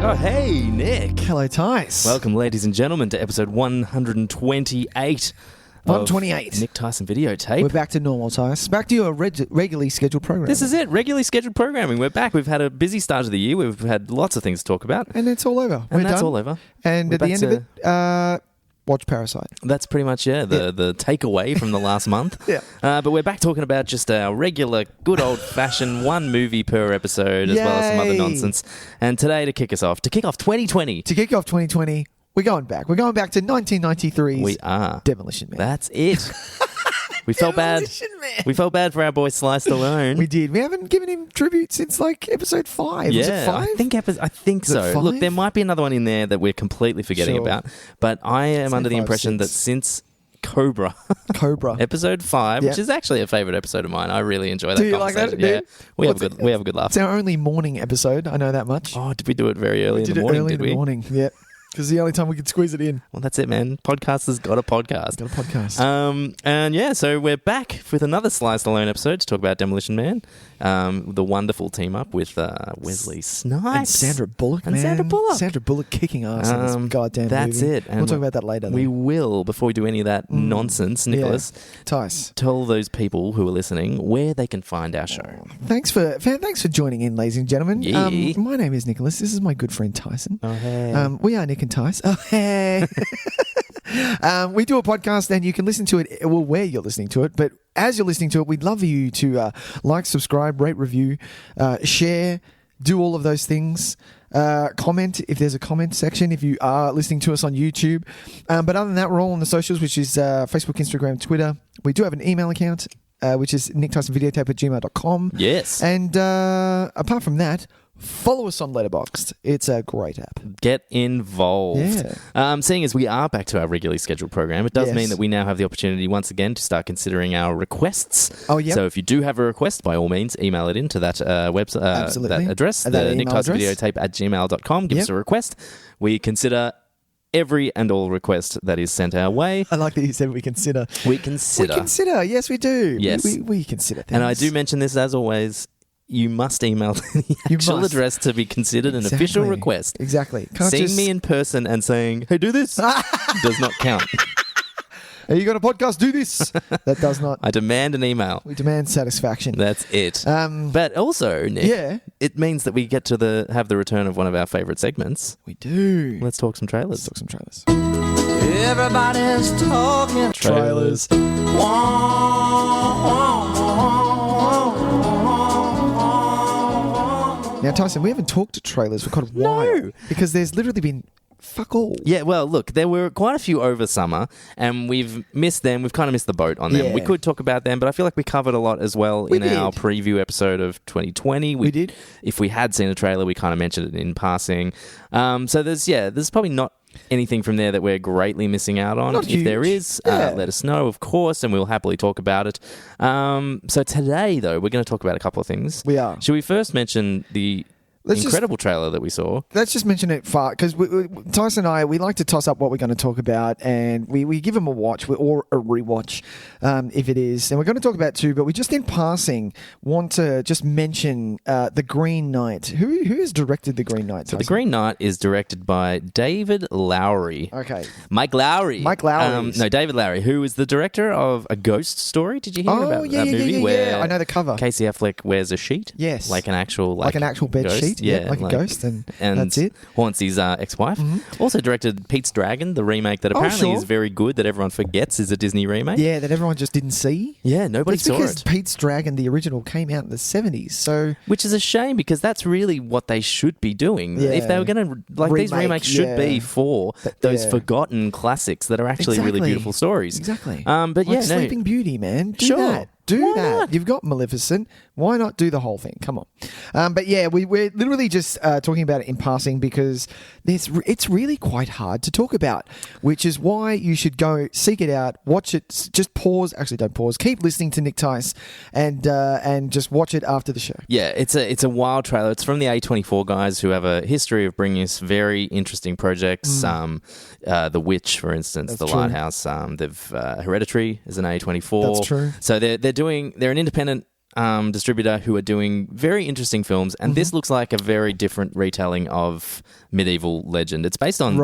Oh, hey, Nick. Hello, Tice. Welcome, ladies and gentlemen, to episode 128. 128. Nick Tyson Videotape. We're back to normal, Tice. Back to your regularly scheduled program. This is it, regularly scheduled programming. We're back. We've had a busy start of the year. We've had lots of things to talk about. And it's all over. And We're that's done. all over. And We're at the end of it, watch Parasite. That's pretty much, the takeaway from the last month. Yeah. But we're back talking about just our regular, good old-fashioned one movie per episode, as well as some other Yay. nonsense. And today, to kick off 2020. To kick off 2020, we're going back. We're going back to 1993's We are. Demolition Man. That's it. We felt bad. Demolition Man. We felt bad for our boy Sly Stallone. We did. We haven't given him tribute since like episode 5. Yeah, Was it 5? I think Is it so. 5? Look, there might be another one in there that we're completely forgetting Sure. about, but I am Say under the 5, impression 6. that since Cobra, Cobra. episode 5, Yeah. which is actually a favourite episode of mine, I really enjoy that. Do you like that, conversation. dude? Yeah, we have a good laugh. It's our only morning episode. I know that much. Oh, did we do it very early in the morning? Early Did in we? the morning. Yeah. Because the only time we could squeeze it in. Well, that's it, man. Podcasters got a podcast. Got a podcast. And yeah, so we're back with another Sly Stallone episode to talk about Demolition Man. The wonderful team up with Wesley Snipes. And Sandra Bullock, And man. Sandra Bullock. Sandra Bullock kicking ass in this goddamn That's movie. it. And We'll talk about that later. We though. will, before we do any of that nonsense, Nicholas. Yeah. Tice. Tell those people who are listening where they can find our show. Thanks for joining in, ladies and gentlemen. Yeah. My name is Nicholas. This is my good friend Tyson. Oh, hey. We are Nick and Tice. Oh, hey. We do a podcast and you can listen to it, well, where you're listening to it, but as you're listening to it, we'd love for you to like, subscribe, rate, review, share, do all of those things. Comment if there's a comment section if you are listening to us on YouTube. But other than that, we're all on the socials, which is Facebook, Instagram, Twitter. We do have an email account, which is nicktysonvideotape@gmail.com. Yes. And apart from that, follow us on LETTERBOXD. It's a great app. Get involved. Yeah. Seeing as we are back to our regularly scheduled program, it does Yes. mean that we now have the opportunity once again to start considering our requests. Oh, yeah. So if you do have a request, by all means, email it into that website, Absolutely. that address, That the email address. nicktysonvideotape@gmail.com. Give us Yep. a request. We consider every and all request that is sent our way. I like that you said we consider. We consider. We consider. Yes, we do. Yes. We consider things. And I do mention this as always. You must email the You actual must. address to be considered an Exactly. official request. Exactly. Can't Seeing just, me in person and saying, hey, do this, does not count. Hey, you got a podcast? Do this. That does not. I demand an email. We demand satisfaction. That's it. Um, But also, Nick, yeah. it means that we get to have the return of one of our favourite segments. We do. Let's talk some trailers. Let's talk some trailers. Everybody's talking Trailers. Now, Tyson, we haven't talked to trailers for quite a while. No. Because there's literally been fuck all. Yeah, well, look, there were quite a few over summer, and we've missed them. We've kind of missed the boat on them. Yeah. We could talk about them, but I feel like we covered a lot as well We in our did. preview episode of 2020. We did. If we had seen a trailer, we kind of mentioned it in passing. So there's probably not anything from there that we're greatly missing out on. Not If there huge. is, Yeah. let us know, of course, and we'll happily talk about it. So today, though, we're going to talk about a couple of things. We are. Should we first mention the incredible trailer that we saw? Let's just mention it because Tyson and I, we like to toss up what we're going to talk about, and we give them a watch or a rewatch if it is. And we're going to talk about two, but we just in passing want to just mention The Green Knight. Who has directed The Green Knight? So The Tyson? Green Knight is directed by David Lowery. Okay. Mike Lowry. Mike Lowry. No, David Lowery, who is the director of A Ghost Story. Did you hear about that movie? Where I know the cover. Casey Affleck wears a sheet. Yes. Like an actual bed ghost. sheet. Yeah, like a ghost, and that's it. Haunts his ex-wife. Also directed Pete's Dragon, the remake that Oh, apparently sure. is very good, that everyone forgets is a Disney remake. Yeah, that everyone just didn't see. Yeah, nobody It's saw because it. Pete's Dragon, the original, came out in the 70s. So Which is a shame because that's really what they should be doing. Yeah. If they were going to, these Remake, remakes should yeah. be for those yeah. forgotten classics that are actually really Exactly. beautiful stories. Exactly. But like yeah, no. Sleeping Beauty, man. Do Sure. that. Do Why that. not? You've got Maleficent. Why not do the whole thing? Come on. But yeah, we're literally just talking about it in passing because it's really quite hard to talk about, which is why you should go seek it out, watch it, just pause. Actually, don't pause. Keep listening to Nick Tice and just watch it after the show. Yeah, it's a wild trailer. It's from the A24 guys who have a history of bringing us very interesting projects. The Witch, for instance, That's The true. Lighthouse. They've Hereditary is an A24. That's true. So they're an independent distributor who are doing very interesting films, and this looks like a very different retelling of medieval legend. It's based on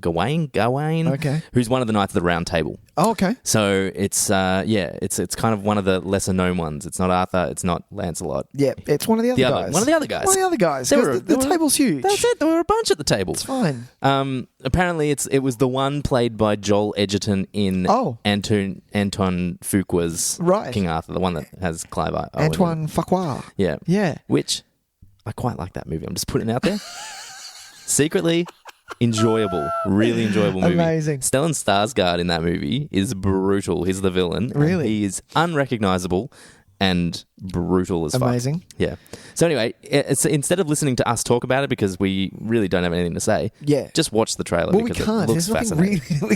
Gawain, Okay. who's one of the Knights of the Round Table. Oh, okay. So it's it's kind of one of the lesser known ones. It's not Arthur. It's not Lancelot. Yeah, it's one of the other guys. One of the other guys. One of the other guys. There 'cause were- the there were- table's huge. That's it. There were a bunch at the table. It's fine. Apparently, it was the one played by Joel Edgerton in Anton Fuqua's Right. King Arthur, the one that has Clive Owen. Antoine Fuqua. Yeah. Yeah. Which I quite like that movie. I'm just putting it out there. Secretly enjoyable. Really enjoyable movie. Amazing. Stellan Skarsgård in that movie is brutal. He's the villain. Really? He is unrecognizable and brutal as fuck. Amazing. Yeah. So anyway, it's instead of listening to us talk about it because we really don't have anything to say, Yeah. just watch the trailer Well, we because can't. it looks There's nothing fascinating. really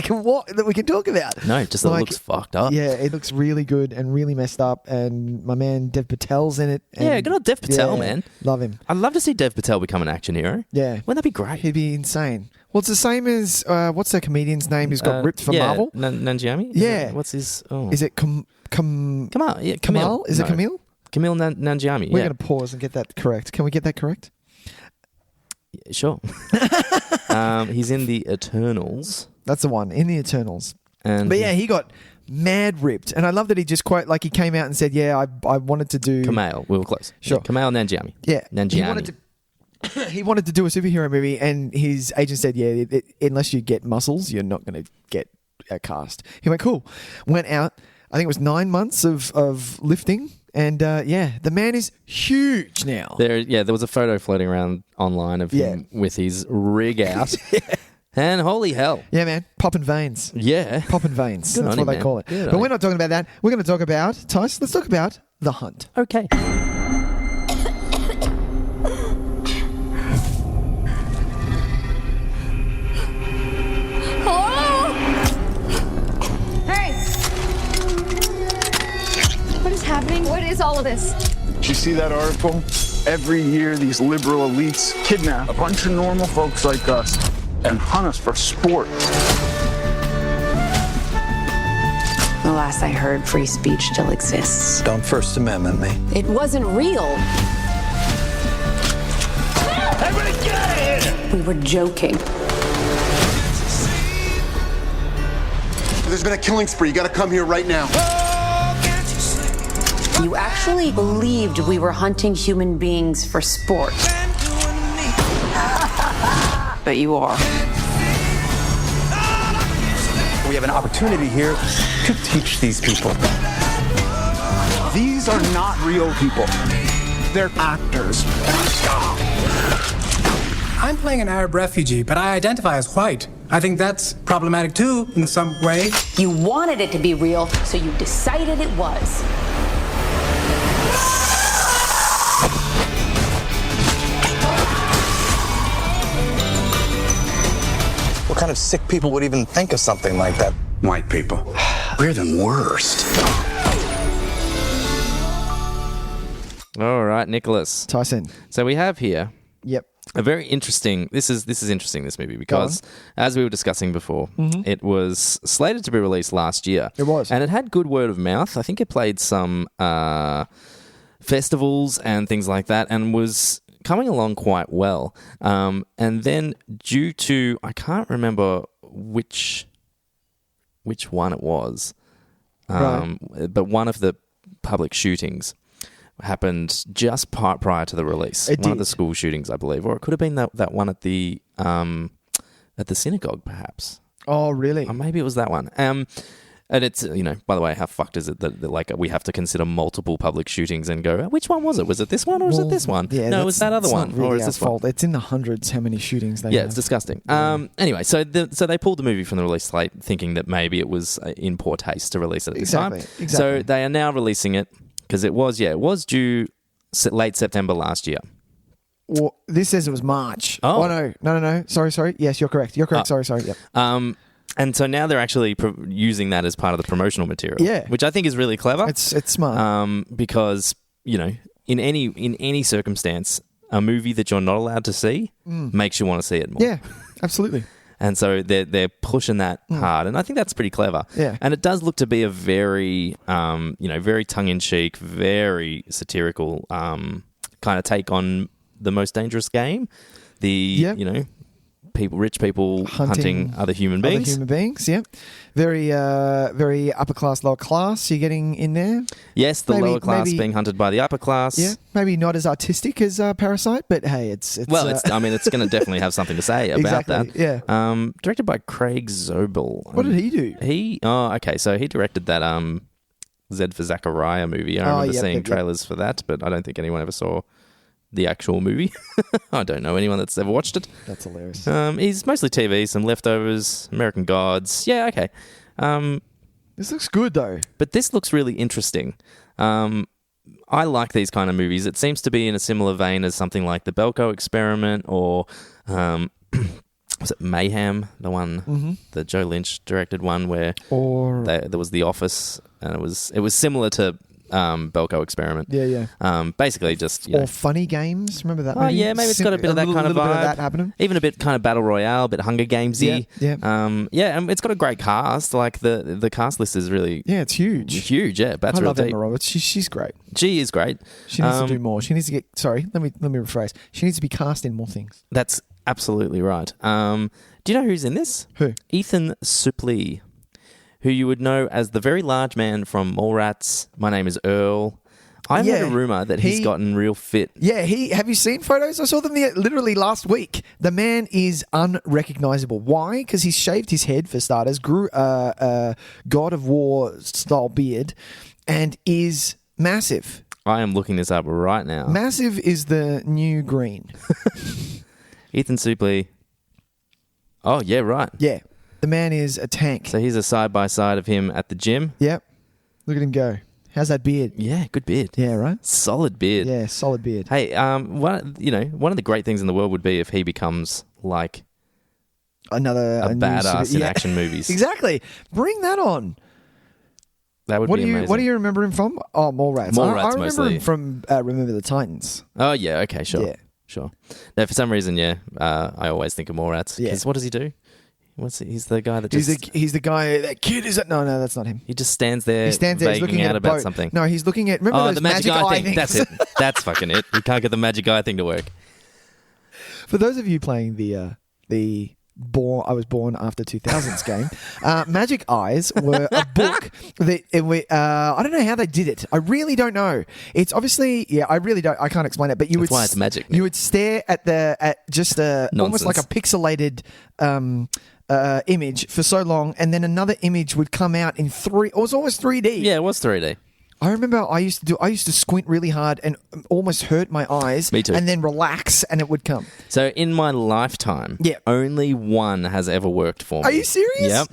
that we can talk about. No, just that it looks fucked up. Yeah, it looks really good and really messed up. And my man Dev Patel's in it. And Yeah, good old Dev Patel, man. Love him. I'd love to see Dev Patel become an action hero. Yeah. Wouldn't that be great? He'd be insane. Well, it's the same as what's the comedian's name who's got ripped for Marvel? Nanjiani? Yeah. What's his... Oh. Is it Kamal? Yeah, Camille. Kamal? Is it No. Camille? Camille Nanjiani, We're yeah. going to pause and get that correct. Can we get that correct? Sure. He's in the Eternals. That's the one, in the Eternals. And But yeah, he got mad ripped. And I love that he just he came out and said, yeah, I wanted to do... Kamal. We were close. Sure. Yeah, Kamal Nanjiani. Yeah. Nanjiani. He wanted to do a superhero movie, and his agent said, yeah, unless you get muscles, you're not going to get a cast. He went, cool. Went out. I think it was 9 months of lifting. And the man is huge now. There was a photo floating around online of him with his rig out. And holy hell. Yeah, man. Popping veins. Yeah. Popping veins. Good That's on what him, they man. call it. Good But on we're him. not talking about that. We're going to talk about, Tice, let's talk about The Hunt. Okay. Hello? Hey! What is happening? What is all of this? Did you see that article? Every year, these liberal elites kidnap a bunch of normal folks like us and hunt us for sport. The last I heard, free speech still exists. Don't First Amendment me. It wasn't real. Everybody get out of here! We were joking. There's been a killing spree. You gotta come here right now. You actually believed we were hunting human beings for sport. But you are. We have an opportunity here to teach these people. These are not real people. They're actors. I'm playing an Arab refugee, but I identify as white. I think that's problematic too, in some way. You wanted it to be real, so you decided it was. What kind of sick people would even think of something like that? White people. We're the worst. All right, Nicholas. Tyson. So we have here Yep. a very interesting... This is interesting, this movie, because as we were discussing before, it was slated to be released last year. It was. And it had good word of mouth. I think it played some festivals and things like that and was coming along quite well. And then due to... I can't remember which one it was, but one of the public shootings happened just prior to the release. It One of did. the school shootings, I believe, or it could have been that one at the synagogue, perhaps. Oh, really? Or maybe it was that one. And it's, by the way, how fucked is it that like we have to consider multiple public shootings and go, which one was it? Was it this one or was it this one? Yeah, no, it was that other it's one. not really Or is our this fault. one? It's in the hundreds how many shootings they Yeah, have. it's disgusting. Anyway, so they pulled the movie from the release slate, thinking that maybe it was in poor taste to release it at this time. Exactly. So they are now releasing it because it was due late September last year. Well, this says it was March. Oh. No. Sorry. Yes, you're correct. Sorry. Yep. And so now they're actually using that as part of the promotional material. Yeah. Which I think is really clever. It's smart. Because, in any circumstance, a movie that you're not allowed to see makes you want to see it more. Yeah, absolutely. And so they're pushing that hard, and I think that's pretty clever. Yeah. And it does look to be a very, very tongue-in-cheek, very satirical kind of take on the most dangerous game. the rich people hunting other human beings. Other human beings, yeah. Very, very upper class, lower class. You're getting in there. Yes, the lower class being hunted by the upper class. Yeah, maybe not as artistic as Parasite, but hey, it's well, it's going to definitely have something to say about that. Yeah. Directed by Craig Zobel. What did he do? So he directed that Z for Zachariah movie. I remember seeing trailers for that, but I don't think anyone ever saw the actual movie. I don't know anyone that's ever watched it. That's hilarious. He's mostly TV, some Leftovers, American Gods. Yeah, okay. This looks good, though. But this looks really interesting. I like these kind of movies. It seems to be in a similar vein as something like The Belko Experiment or... was it Mayhem, the one, the Joe Lynch directed one where there was The Office, and it was similar to Belko Experiment. Yeah. Basically just... Or Funny Games, remember that movie? Oh, yeah, maybe it's got a bit of that kind of vibe. Bit of that happening. Even a bit kind of Battle Royale, a bit Hunger Games-y. Yeah. And it's got a great cast. Like, the cast list is really... Yeah, it's huge. Huge, yeah. I love Emma Roberts. She's great. She is great. She needs to do more. She needs to get... Sorry, let me rephrase. She needs to be cast in more things. That's absolutely right. Do you know who's in this? Who? Ethan Suplee, who you would know as the very large man from Mallrats. My Name is Earl. I heard a rumor that he's gotten real fit. Yeah, have you seen photos? I saw them literally last week. The man is unrecognizable. Why? Because he's shaved his head, for starters, grew a God of War style beard, and is massive. I am looking this up right now. Massive is the new green. Ethan Suplee. Oh, yeah, right. Yeah. The man is a tank. So here's a side-by-side of him at the gym. Yep. Look at him go. How's that beard? Yeah, good beard. Yeah, right? Solid beard. Yeah, solid beard. Hey, one of the great things in the world would be if he becomes like a badass in action movies. Exactly. Bring that on. That would be amazing. What do you remember him from? Oh, Mallrats. I remember mostly. him from Remember the Titans. Oh, yeah. Okay, sure. Yeah. Sure. Now, for some reason, I always think of Mallrats. Yeah. What does he do? He's the guy that he's the guy. That kid is it? No, that's not him. He just stands there. He's looking out at about boat. something. No, he's looking at. Remember those the magic eye thing. things? That's it. That's fucking it. You can't get the magic eye thing to work. For those of you playing the I was born after 2000s game, Magic Eyes were a book that I don't know how they did it. I really don't know. It's obviously I really don't. I can't explain it. But That's why it's magic. You would stare at just almost like a pixelated image for so long, and then another image would come out in it was almost 3D. Yeah, it was 3D. I remember I used to squint really hard and almost hurt my eyes. Me too. And then relax and it would come. So in my lifetime, only one has ever worked for me. Are you serious? Yep.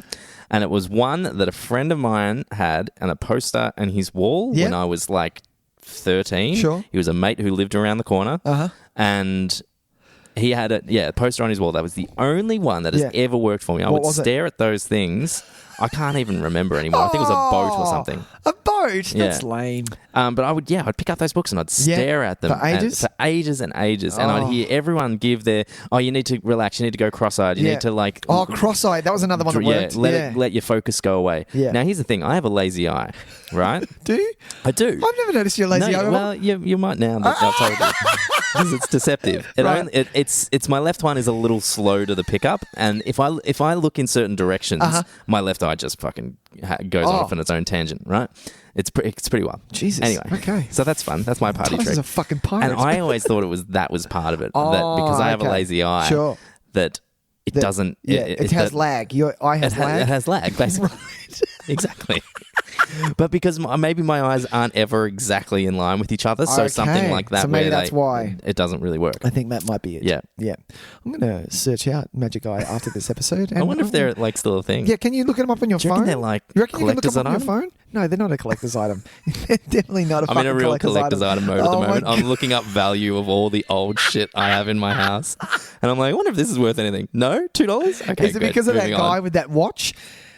And it was one that a friend of mine had and a poster in his wall when I was like 13. Sure. He was a mate who lived around the corner. Uh-huh. And he had a poster on his wall. That was the only one that has ever worked for me. I would stare at those things. I can't even remember anymore. I think it was a boat or something. A boat? Yeah. That's lame. But I'd pick up those books and I'd stare at them for ages? For ages and ages. And I'd hear everyone give their, you need to relax, you need to go cross-eyed, you need to like... Oh, cross-eyed. That was another one that worked. Let your focus go away. Yeah. Now, here's the thing. I have a lazy eye, right? Do you? I do. I've never noticed your lazy eye. Well, you might now that I've told you. Because it's deceptive. It's my left one is a little slow to the pickup. And if I look in certain directions, my left eye just fucking goes off on its own tangent, right? It's pretty wild. Jesus. Anyway, okay. So that's fun. That's my party trick. Is a fucking pirate. And I always thought that was part of it. That because I have a lazy eye. Sure. That it doesn't. It has lag. Your eye has lag. It has lag, basically. Right. Exactly. But because maybe my eyes aren't ever exactly in line with each other, so something like that. So maybe that's why it doesn't really work. I think that might be it. Yeah. I'm going to search out Magic Eye after this episode. And I wonder if they're like still a thing. Yeah, can you look them up on your Do you phone? reckon they're like you reckon collector's you can look item? them up on your phone? No, they're not a collector's item. They're definitely not a I'm fucking in a real collector's item mode at the moment. God. I'm looking up value of all the old shit I have in my house. And I'm like, I wonder if this is worth anything. No? $2? Okay, Is it because of that guy with that watch?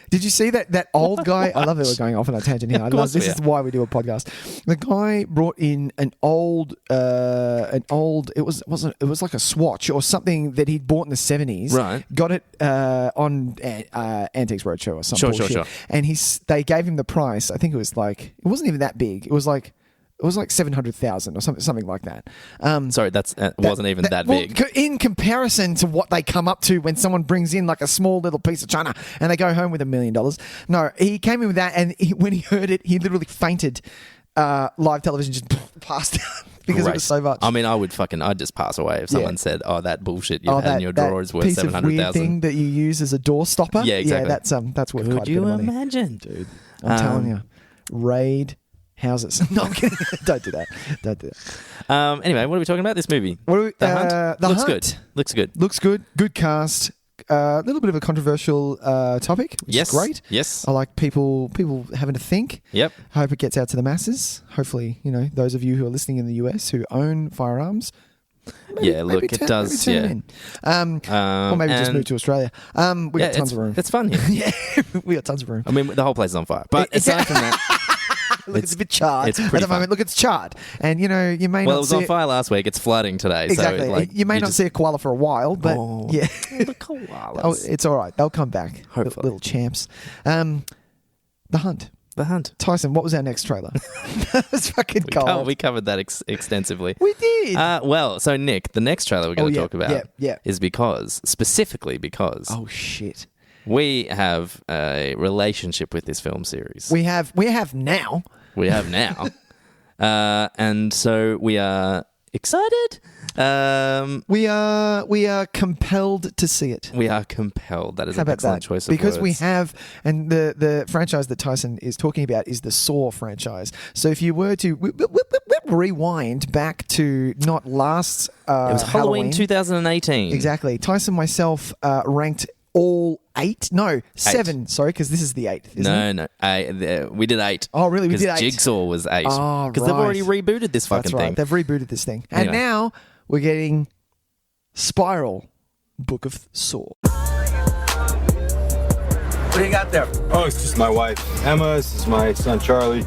Did you see that old guy? I love that we're going off on a tangent here. I love this. Is why we do a podcast. The guy brought in an old. It was like a Swatch or something that he'd bought in the 70s. Right. Got it on Antiques Roadshow or something. Sure. And they gave him the price. I think it was like it wasn't even that big. It was like It was like 700,000 or something like that. Sorry, wasn't even that big. In comparison to what they come up to when someone brings in like a small little piece of china and they go home with $1 million. No, he came in with that, and when he heard it, he literally fainted. Live television just passed out because it was so much. I mean, I'd just pass away if someone said, "Oh, that bullshit you had in your drawer is worth piece of weird 700,000." Thing that you use as a door stopper. Yeah, exactly. Yeah, that's worth quite a bit of money. Could you imagine, dude? I'm telling you, raid houses. No, I'm kidding. Don't do that. Don't do that. Anyway, what are we talking about? This movie, The Hunt. Looks good. Looks good. Looks good. Good cast. A little bit of a controversial topic, which is great. Yes. I like people having to think. Yep. I hope it gets out to the masses. Hopefully, those of you who are listening in the US who own firearms. Maybe it does. Turn it in. Or maybe just move to Australia. We got tons of room. It's fun here. Yeah, we got tons of room. I mean, the whole place is on fire. But aside from that, look, it's a bit charred. It's pretty at the moment. Look, it's charred, and you may not. Well, it was on fire last week. It's flooding today. Exactly. So, you may not see a koala for a while, but yeah, the koalas. It's all right. They'll come back. Hopefully. Little champs. The Hunt. The Hunt. Tyson, what was our next trailer? That was fucking cold. We covered that extensively. We did. So Nick, the next trailer we're going to talk about is specifically because oh shit, we have a relationship with this film series. We have now. We have now. And so we are excited. We are compelled to see it. We are compelled. That is an excellent choice of because words. we have, and the franchise that Tyson is talking about is the Saw franchise. So if you were to rewind back to not last it was Halloween 2018. Exactly. Tyson myself ranked all 7. Sorry, because this is the 8th. No. We did 8. Oh, really? We did 8. Jigsaw was 8. Oh, because they've already rebooted this fucking thing. They've rebooted this thing, and now we're getting Spiral, Book of Saw. What do you got there? Oh, it's just my wife, Emma. This is my son, Charlie.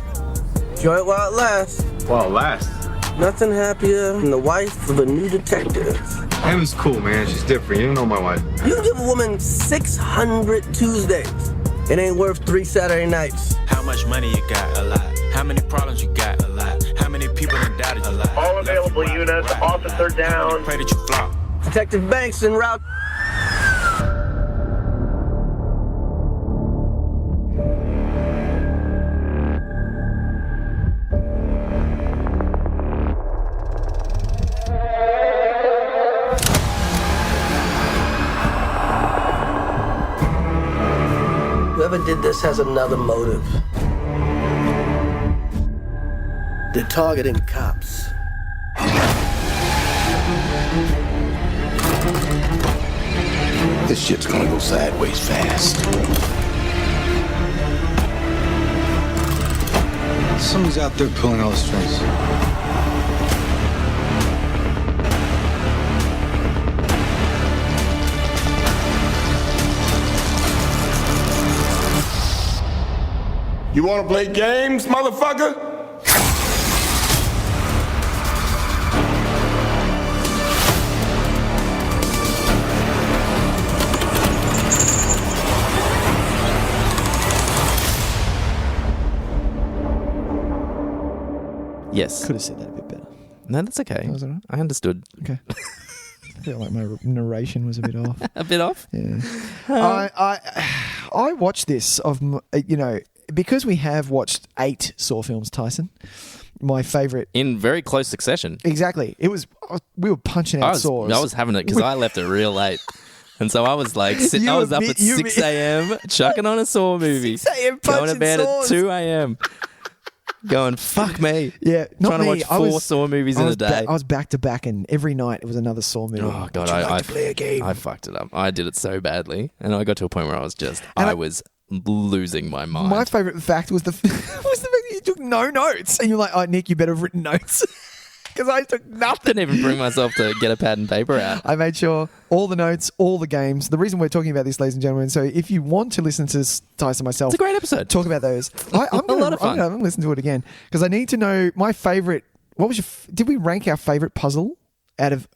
Enjoy it while it lasts. While it lasts. Nothing happier than the wife of a new detective. Emma's cool, man. She's different. You don't know my wife. You can give a woman 600 Tuesdays. It ain't worth 3 Saturday nights. How much money you got? A lot. How many problems you got? A lot. How many people that doubted you? A lot. All available units, officer down. Pray that you flop. Detective Banks en route. Whoever did this has another motive. They're targeting cops. This shit's gonna go sideways fast. Someone's out there pulling all the strings. You wanna play games, motherfucker? Yes. Could have said that a bit better. No, that's okay. Was it right? I understood. Okay. I feel like my narration was a bit off. A bit off? Yeah. I watched this because we have watched 8 Saw films, Tyson. My favourite. In very close succession. Exactly. We were punching out Saws. I was having it because I left it real late. And so I was like, I was up at 6 a.m. chucking on a Saw movie. 6 a.m. punching going to bed Saws. at 2 a.m. Going, fuck me. Yeah, not trying me. to watch 4 Saw movies in a day. I was back to back, and every night it was another Saw movie. Oh god, I play a game. I fucked it up. I did it so badly, and I got to a point where I was I was losing my mind. My favourite fact was the fact that you took no notes, and you're like, "Oh, Nick, you better have written notes." Because I took nothing. Didn't even bring myself to get a pad and paper out. I made sure all the notes, all the games. The reason we're talking about this, ladies and gentlemen, so if you want to listen to Tyson myself, it's a great episode. Talk about those. I'm going to listen to it again because I need to know my favourite. What was did we rank our favourite puzzle out of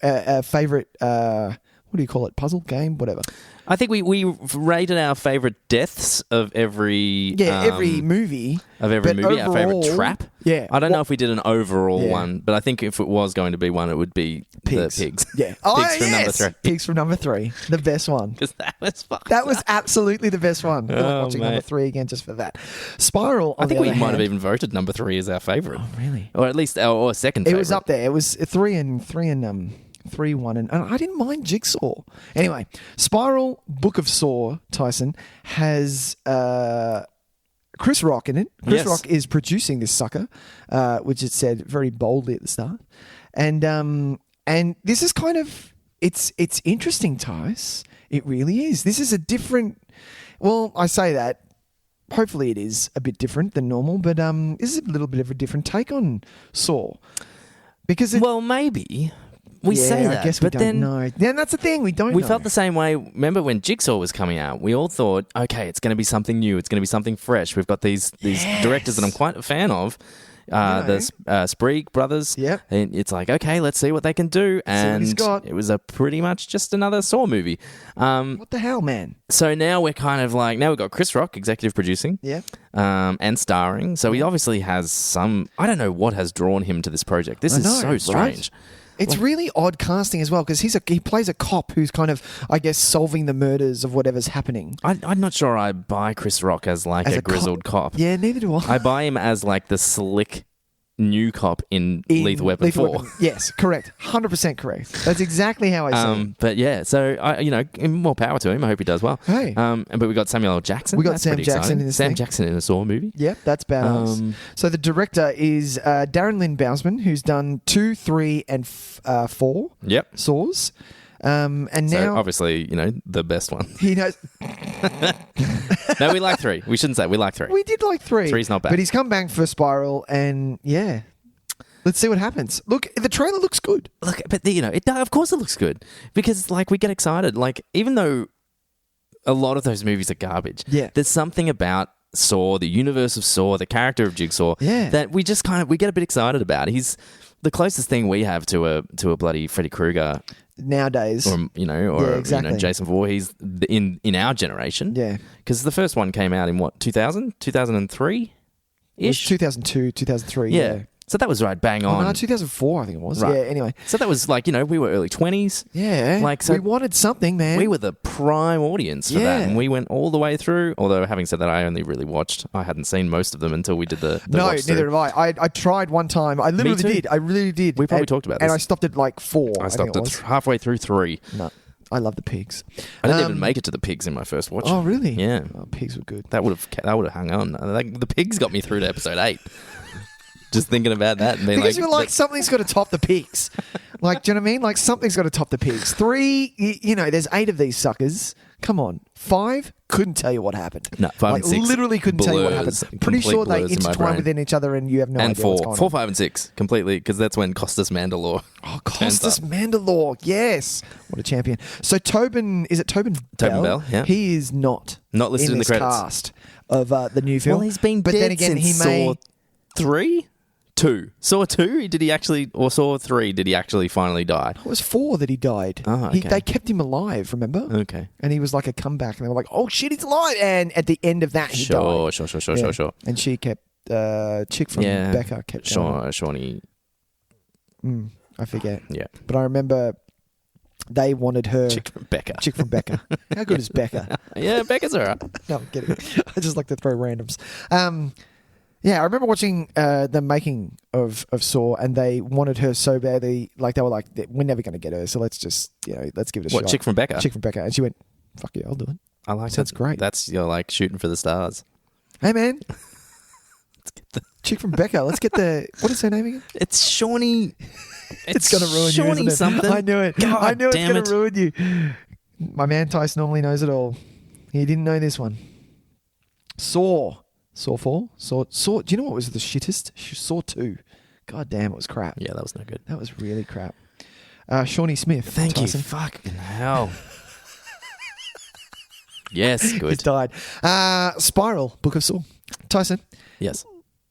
favourite? What What do you call it? Puzzle game, whatever. I think we rated our favorite deaths of every every movie of every movie. Our favorite overall, trap. Yeah. I don't know if we did an overall Yeah. one, but I think if it was going to be one, it would be Pigs. the pigs. Yeah. Pigs from number 3. Pigs from number 3. The best one. Because that was fucking. That was absolutely the best one. I like watching number mate. 3 again just for that. Spiral. I think we might have even voted number 3 as our favorite. Oh, really? Or at least our second favorite. It was up there. It was 3 and 3, 1, and I didn't mind Jigsaw. Anyway, Spiral, Book of Saw, Tyson, has Chris Rock in it. Chris Rock is producing this sucker, which it said very boldly at the start. And this is kind of, it's interesting, Tys. It really is. This is a different, well, I say that, hopefully it is a bit different than normal, but this is a little bit of a different take on Saw. Because well, maybe. We say that, I guess we but don't know. Yeah, that's the thing. We don't know. We felt the same way. Remember when Jigsaw was coming out? We all thought, okay, it's going to be something new. It's going to be something fresh. We've got these directors that I'm quite a fan of. The Sprague brothers. Yep. And it's like, okay, let's see what they can do. And he's got. It was a pretty much just another Saw movie. What the hell, man? So now we're kind of like, now we've got Chris Rock executive producing. Yeah. And starring. So he obviously has some, I don't know what has drawn him to this project. This is so strange. Right? It's really odd casting as well because he plays a cop who's kind of, I guess, solving the murders of whatever's happening. I'm not sure I buy Chris Rock as a grizzled cop. Yeah, neither do I. I buy him as like the slick new cop in Lethal Weapon 4. Yes, correct. 100% correct. That's exactly how I see it. But yeah, so, more power to him. I hope he does well. Hey. But we got Samuel L. Jackson. We got That's Sam pretty Jackson exciting. in this Sam thing. Jackson in a Saw movie. Yep, that's badass. So the director is Darren Lynn Bousman, who's done 2, 3, and 4 Yep. Saws. And So now, obviously, the best one. he knows. No, we like 3. We shouldn't say we like 3. We did like 3. 3's not bad. But he's come back for Spiral, and yeah. Let's see what happens. Look, the trailer looks good. Look, but of course it looks good because we get excited. Even though a lot of those movies are garbage, there's something about Saw, the universe of Saw, the character of Jigsaw, that we just we get a bit excited about. He's the closest thing we have to a bloody Freddy Krueger nowadays, or exactly. Jason Voorhees in our generation. Yeah, because the first one came out in what 2003 ish, 2002, 2003. Yeah. So that was right bang on. Oh, no, 2004, I think it was. Right. Yeah, anyway. So that was we were early 20s. Yeah. So we wanted something, man. We were the prime audience for that. And we went all the way through. Although, having said that, I hadn't seen most of them until we did the No, watch neither have I. I tried one time. I literally did. I really did. We probably talked about this. And I stopped at 4. I stopped at halfway through 3. No. I love the pigs. I didn't even make it to the pigs in my first watch. Oh, really? Yeah. Oh, pigs were good. That would have hung on. The pigs got me through to episode 8. Just thinking about that and being because you're something's got to top the pigs. Do you know what I mean? Something's got to top the pigs. 3, there's 8 of these suckers. Come on. 5, couldn't tell you what happened. No, 5 and 6. Literally couldn't tell you what happened. Pretty sure they intertwine within each other and you have no and idea what's going on. 4, 5, and 6 completely because that's when Costas Mandalore. Oh, Costas Mandalore. Yes. What a champion. So Tobin Bell? Yeah. He is not listed in the credits. Cast of the new film. Well, he's been dead since Saw 3? 2. Saw 2? Or Saw 3, did he actually finally die? It was 4 that he died. Oh, okay. They kept him alive, remember? Okay. And he was like a comeback, and they were like, oh shit, he's alive! And at the end of that, he died. Sure. And she kept, chick from Becca kept Shawnee. I forget. Yeah. But I remember they wanted her... Chick from Becca. How good is Becca? Yeah, Becca's alright. No, I'm kidding. I just like to throw randoms. Yeah, I remember watching the making of Saw, and they wanted her so badly. They were like, we're never going to get her, so let's just, let's give it a shot. What, Chick from Becca? Chick from Becca. And she went, fuck yeah, I'll do it. I like that. That's great. That's, shooting for the stars. Hey, man. Let's get the Chick from Becca. Let's get the... What is her name again? It's Shawnee. It's going to ruin Shawnee you, isn't it? something. I knew it. God I knew it's damn going to ruin you. My man Tice normally knows it all. He didn't know this one. Saw 4? Saw. Do you know what was the shittest? Saw 2. God damn, it was crap. Yeah, that was no good. That was really crap. Shawnee Smith. Thank Tyson. you. Fucking hell. Yes, good. He's died. Spiral, Book of Saw. Tyson. Yes.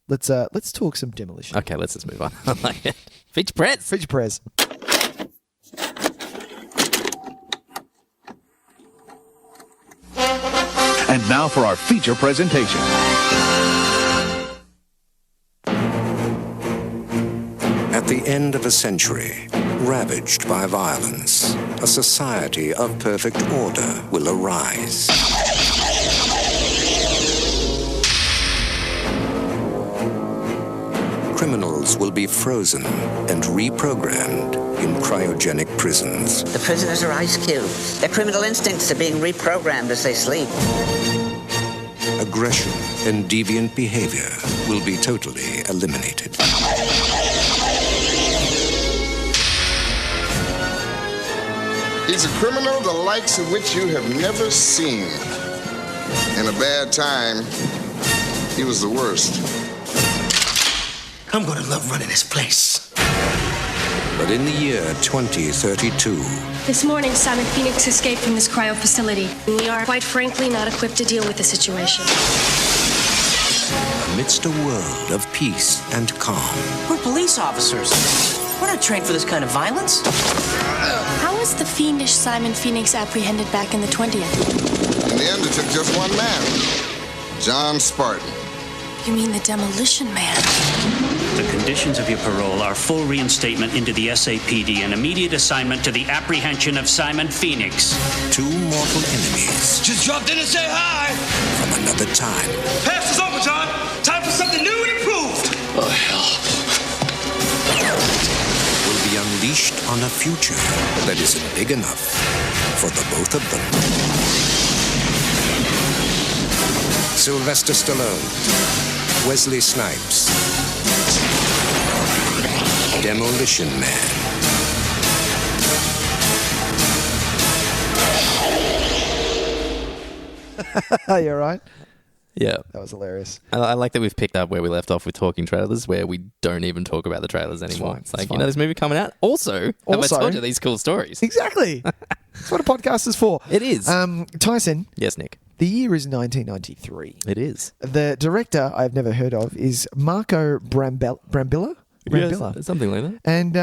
Let's talk some demolition. Okay, let's just move on. I like it. Feature press. And now for our feature presentation. At the end of a century, ravaged by violence, a society of perfect order will arise. Criminals will be frozen and reprogrammed in cryogenic prisons. The prisoners are ice cubes. Their criminal instincts are being reprogrammed as they sleep. Aggression and deviant behavior will be totally eliminated. He's a criminal the likes of which you have never seen. In a bad time, he was the worst. I'm gonna love running this place. But in the year 2032, This morning, Simon Phoenix escaped from this cryo facility. We are, quite frankly, not equipped to deal with the situation. amidst a world of peace and calm, We're police officers. We're not trained for this kind of violence. How was the fiendish Simon Phoenix apprehended back in the 20th? In the end, it took just one man, John Spartan. You mean the Demolition Man? The conditions of your parole are full reinstatement into the SAPD and immediate assignment to the apprehension of Simon Phoenix. Two mortal enemies Just dropped in to say hi. from another time Pass is over, John. Time for something new and improved. Oh, hell. will be unleashed on a future that isn't big enough for the both of them. Sylvester Stallone, Wesley Snipes, Demolition Man. You're right. Yeah. That was hilarious. I like that we've picked up where we left off with talking trailers, where we don't even talk about the trailers anymore. It's like, you know, this movie coming out. Also, have I told you these cool stories? Exactly. That's what a podcast is for. It is. Tyson. Yes, Nick. The year is 1993. It is. The director I've never heard of is Marco Brambilla? Yes, something like that. And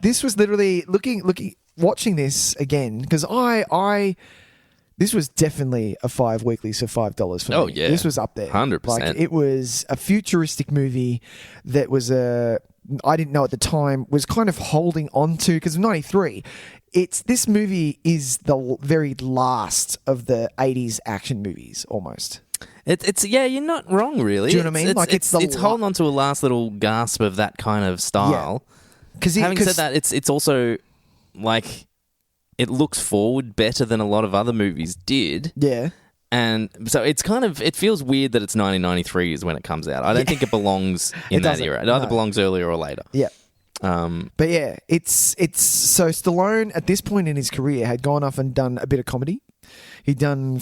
this was literally watching this again, because this was definitely a 5 weekly, so $5 for me. Oh, yeah. This was up there. 100%. Like, it was a futuristic movie that was I didn't know at the time, was kind of holding on to, because of 93. This movie is the very last of the 80s action movies, almost. It's yeah, you're not wrong, really. Do you know what I mean? It's holding on to a last little gasp of that kind of style. Because having said that, it's also like it looks forward better than a lot of other movies did. Yeah. And so it feels weird that it's 1993 is when it comes out. I don't think it belongs in that era. It either belongs earlier or later. Yeah. But yeah, it's so Stallone at this point in his career had gone off and done a bit of comedy. He'd done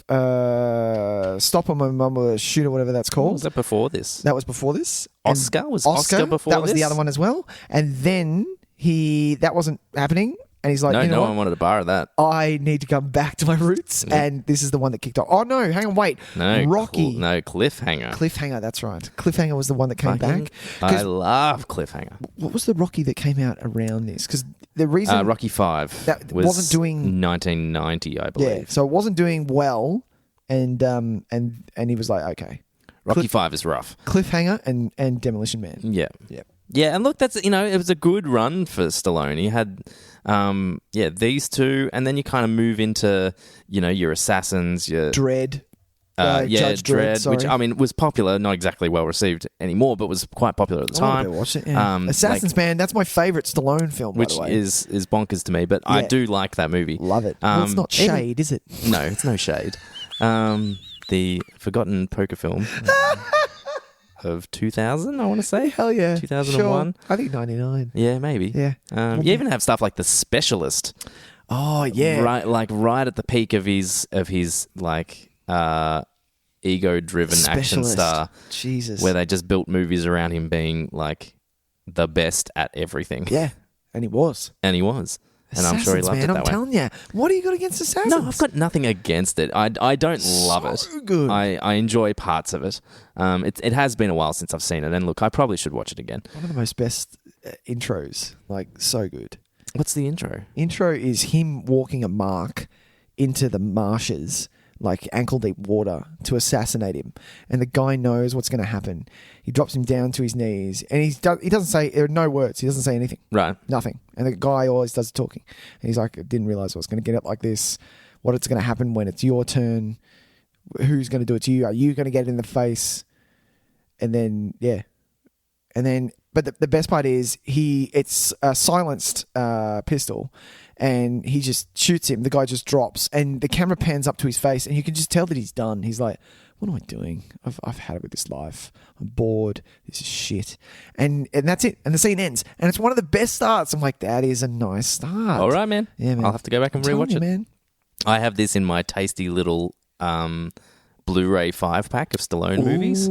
Stop on My Mum or Shoot or whatever that's called. Was that before this? That was before this. Oscar? And Was Oscar before That was this? the other one as well. And then that wasn't happening. And he's like, no what? one wanted to borrow that. I need to come back to my roots. Yeah. And this is the one that kicked off. Oh, no, hang on, wait. No, Rocky. Cliffhanger. Cliffhanger, that's right. Cliffhanger was the one that came back. I love Cliffhanger. What was the Rocky that came out around this? Because the reason... Rocky 5 that was wasn't doing... 1990, I believe. Yeah, so it wasn't doing well. And he was like, okay. Rocky 5 is rough. Cliffhanger and Demolition Man. Yeah. Yeah. Yeah, and look, that's, it was a good run for Stallone. He had, these two, and then you kind of move into, your Assassins, your... Dredd. Judge Dredd, sorry. which, was popular, not exactly well received anymore, but was quite popular at the time. Watch it, yeah. Assassins, man, that's my favourite Stallone film, which by the way. is bonkers to me, but I do like that movie. Love it. Well, it's not shade, is it? No, it's no shade. The forgotten poker film of 2000, I want to say. Hell yeah. 2001. Sure. I think 99. Yeah, maybe. Yeah. You even have stuff like The Specialist. Oh, yeah. Right at the peak of his ego-driven action star. Jesus. Where they just built movies around him being like the best at everything. Yeah, and he was. And I'm sure he loved it that way. I'm telling you. What do you got against Assassins? No, I've got nothing against it. I don't love it. Good. I enjoy parts of it. It has been a while since I've seen it, and look, I probably should watch it again. One of the most best intros. Like, so good. What's the intro? Intro is him walking a mark into the marshes, like ankle deep water to assassinate him, and the guy knows what's going to happen. He drops him down to his knees, and he doesn't say, there are no words. He doesn't say anything. Right. Nothing. And the guy always does the talking. And he's like, I didn't realize I was going to get it like this. What it's going to happen when it's your turn? Who's going to do it to you? Are you going to get it in the face? And then, yeah. And then, but the best part is it's a silenced pistol, and he just shoots him. The guy just drops, and the camera pans up to his face, and you can just tell that he's done. He's like, what am I doing? I've had it with this life. I'm bored. This is shit. And that's it. And the scene ends. And it's one of the best starts. I'm like, that is a nice start. All right, man. Yeah, man. I'll have to go back and rewatch it. Man. I have this in my tasty little Blu-ray 5-pack of Stallone movies.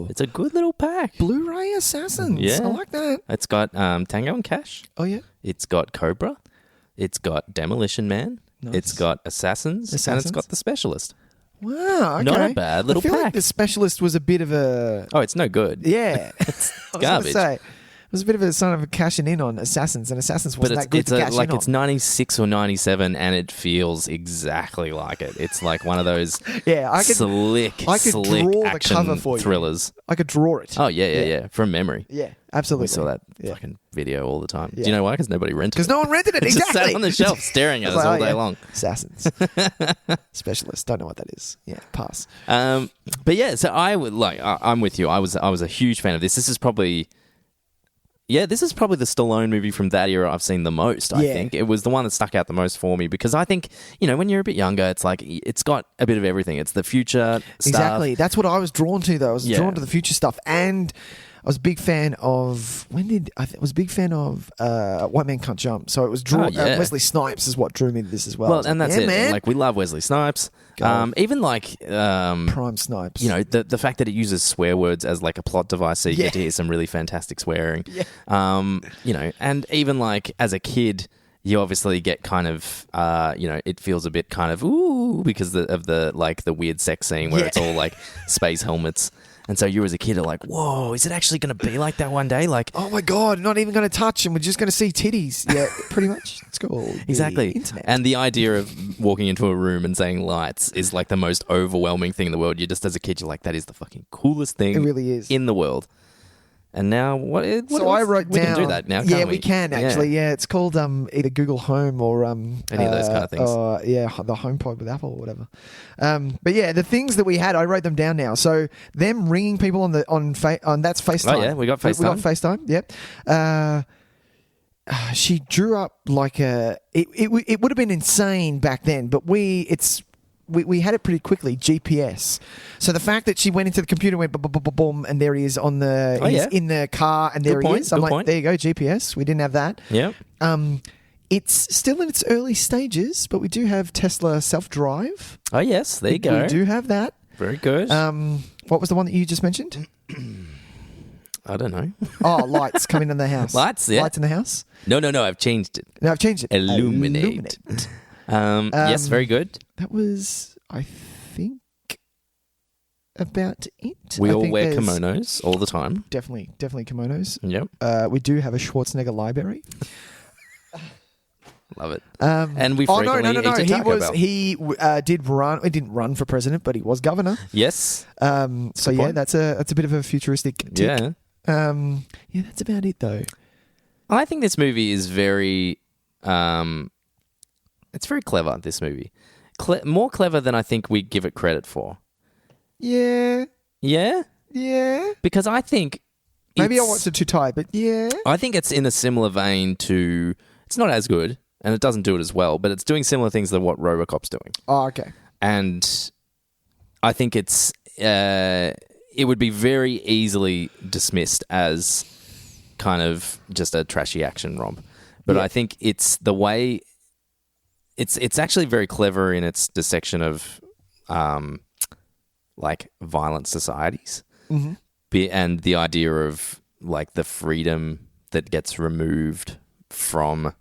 It's a good little pack. Blu-ray Assassins. Yeah. I like that. It's got Tango and Cash. Oh, yeah. It's got Cobra. It's got Demolition Man. Nice. It's got Assassins. And it's got The Specialist. Wow, okay. Not a bad little I feel pack. like The Specialist was a bit of a... Oh, it's no good. Yeah. It's I was garbage. gonna say, it was a bit of a sign of a cashing in on Assassins, and Assassins wasn't that good to cash in on. It's 96 or 97, and it feels exactly like it. It's like one of those slick draw the action cover for you. thrillers. I could draw it. Oh, yeah. From memory. Yeah, absolutely. We saw that fucking video all the time. Yeah. Do you know why? Because nobody rented it. Because no one rented it, It exactly. just sat on the shelf staring at us all day long. Assassins. Specialist. Don't know what that is. Yeah, pass. But yeah, so I'm with you. I was a huge fan of this. This is probably the Stallone movie from that era I've seen the most, I think. It was the one that stuck out the most for me because I think, when you're a bit younger, it's like, it's got a bit of everything. It's the future stuff. Exactly. That's what I was drawn to, though. I was drawn to the future stuff. And I was a big fan of... White Man Can't Jump. So it was Wesley Snipes is what drew me to this as well. Well, and that's it. Man. Like, we love Wesley Snipes. Even like... Prime Snipes. The fact that it uses swear words as like a plot device, so you get to hear some really fantastic swearing. Yeah. And even like as a kid... You obviously get kind of, it feels a bit kind of, ooh, because of the weird sex scene where it's all like space helmets. And so you as a kid are like, whoa, is it actually going to be like that one day? Like, oh my God, not even going to touch and we're just going to see titties. Yeah, pretty much. It's called exactly. the internet. And the idea of walking into a room and saying lights is like the most overwhelming thing in the world. You just, as a kid, you're like, that is the fucking coolest thing it really is. in the world. And now, so I wrote we down. can do that now, can't yeah, we? we can actually. Yeah, it's called either Google Home or any of those kind of things. The HomePod with Apple or whatever. But yeah, the things that we had, I wrote them down now. So them ringing people on that's FaceTime. Oh yeah, we got FaceTime. We got FaceTime. Yep. She drew up like a. It would have been insane back then, but we had it pretty quickly, GPS. So the fact that she went into the computer, went boom, and there he is on the he's in the car, and there he is. I'm like, there you go, GPS. We didn't have that. Yeah. It's still in its early stages, but we do have Tesla self-drive. Oh yes, there you go. We do have that. Very good. What was the one that you just mentioned? I don't know. Oh, lights coming in the house. Lights, yeah. Lights in the house. No, I've changed it. No, I've changed it. Illuminate. Yes, very good. That was, I think, about it. We all wear kimonos all the time. Definitely kimonos. Yep. We do have a Schwarzenegger library. Love it. And we frequently eat at Taco Bell. He did run. He didn't run for president, but he was governor. Yes. So yeah, that's a bit of a futuristic tick. Yeah. Yeah, that's about it though. I think this movie is very. It's very clever. This movie, more clever than I think we give it credit for. Yeah. Yeah. Yeah. Because I think maybe I watched it too tight, but yeah. I think it's in a similar vein to. It's not as good, and it doesn't do it as well, but it's doing similar things than what RoboCop's doing. Oh, okay. And I think it's it would be very easily dismissed as kind of just a trashy action romp. But I think it's the way it's actually very clever in its dissection of like violent societies. Mm-hmm. And the idea of like the freedom that gets removed from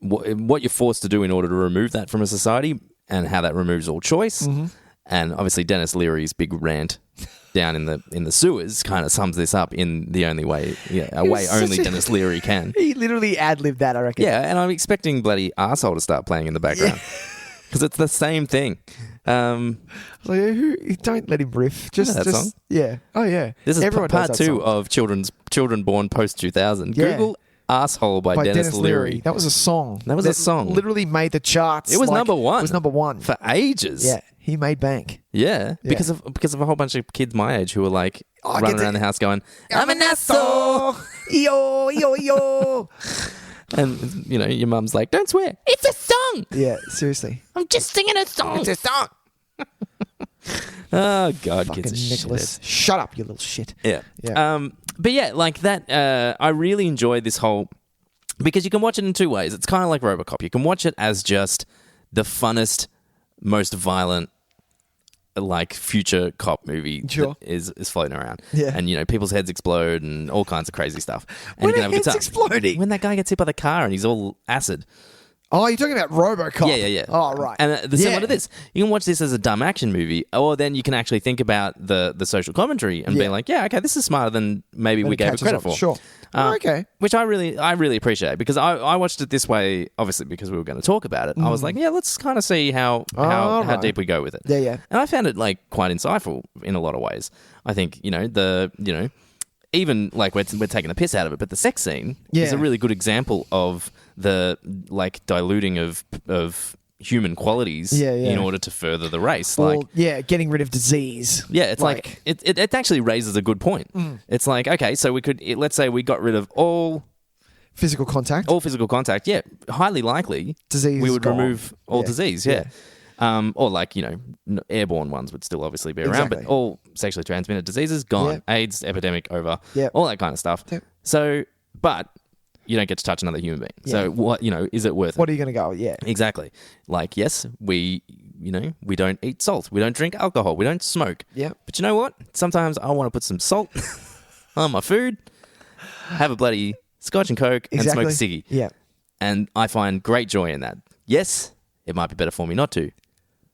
what you're forced to do in order to remove that from a society, and how that removes all choice. Mm-hmm. And obviously Dennis Leary's big rant down in the sewers kind of sums this up in the only way, a way only Dennis Leary can. He literally ad-libbed that, I reckon. Yeah, and I'm expecting bloody arsehole to start playing in the background because it's the same thing. Don't let him riff. Just that song? Yeah. Oh yeah. This is Everyone part does that 2 song. of children born post 2000. Yeah. Google "Asshole" by Dennis Leary. That was a song. That was a song. Literally made the charts. It was number one. It was number one for ages. Yeah, he made bank. Yeah, because of a whole bunch of kids my age who were like running around the house going, "I'm an asshole, yo yo yo," and your mum's like, "Don't swear, it's a song." Yeah, seriously. I'm just singing a song. It's a song. Oh God, fucking kids are Nicholas. shit. Shut up, you little shit. Yeah. Yeah. But yeah, like that. I really enjoyed this whole because you can watch it in two ways. It's kind of like RoboCop. You can watch it as just the funnest, most violent, like future cop movie that is floating around. Yeah. And people's heads explode and all kinds of crazy stuff. And When you can are have a good heads time. exploding? When that guy gets hit by the car and he's all acid. Oh, you're talking about RoboCop. Yeah. Oh, right. And similar to this, you can watch this as a dumb action movie, or then you can actually think about the social commentary and be like, yeah, okay, this is smarter than maybe we gave it credit for. Sure. Okay. Which I really appreciate because I watched it this way, obviously because we were going to talk about it. I was like, yeah, let's kind of see how deep we go with it. Yeah. And I found it like quite insightful in a lot of ways. I think even like we're taking the piss out of it, but the sex scene is a really good example of the like diluting of human qualities in order to further the race. Getting rid of disease. Yeah, it's like it actually raises a good point. It's like, okay, so let's say we got rid of all physical contact. Yeah, highly likely disease. We would gone. remove all disease. Yeah. Or like, airborne ones would still obviously be around, but all sexually transmitted diseases, gone. Yeah. AIDS, epidemic, over. Yeah. All that kind of stuff. Yeah. So, but you don't get to touch another human being. Yeah. So what, is it worth it? What are you going to go? Yeah. Exactly. Like, yes, we don't eat salt. We don't drink alcohol. We don't smoke. Yeah. But you know what? Sometimes I want to put some salt on my food, have a bloody Scotch and Coke, and smoke a ciggy. Yeah. And I find great joy in that. Yes, it might be better for me not to.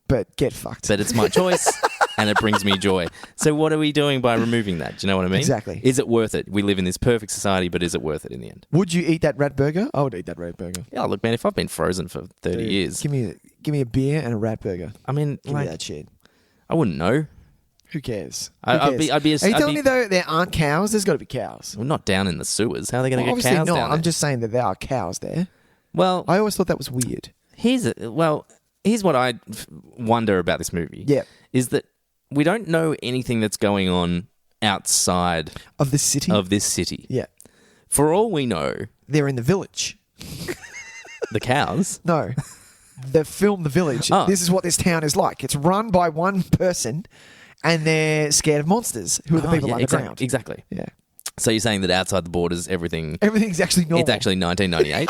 But get fucked. But it's my choice, and it brings me joy. So what are we doing by removing that? Do you know what I mean? Exactly. Is it worth it? We live in this perfect society, but is it worth it in the end? Would you eat that rat burger? I would eat that rat burger. Yeah, look, man, if I've been frozen for 30 years... Give me a beer and a rat burger. I mean, give me that shit. I wouldn't know. Who cares? I'd be Are you telling me, though, there aren't cows? There's got to be cows. Well, not down in the sewers. How are they going to get obviously cows not. down there? I'm just saying that there are cows there. Well... I always thought that was weird. Here's what I wonder about this movie. Yeah. Is that we don't know anything that's going on outside of this city. Yeah. For all we know, they're in the village. The cows? No. The film The Village. Oh. This is what this town is like. It's run by one person and they're scared of monsters who are the people underground. Exactly. Yeah. So you're saying that outside the borders, everything's actually normal. It's actually 1998?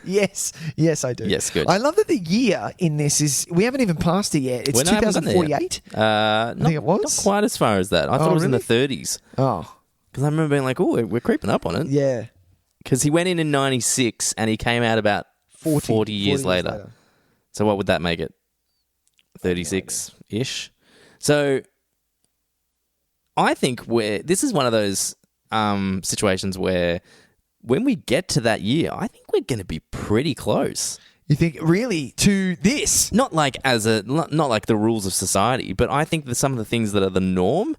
Yes, I do. Yes, good. I love that the year in this is, we haven't even passed it yet. It's 2048. I think it was? Not quite as far as that. I thought it was in the 30s. Oh. Because I remember being like, oh, we're creeping up on it. Yeah. Because he went in 96 and he came out about 40 years later. So what would that make it? 36-ish? So I think this is one of those situations where when we get to that year, I think we're going to be pretty close. You think really to this? Not like not like the rules of society, but I think that some of the things that are the norm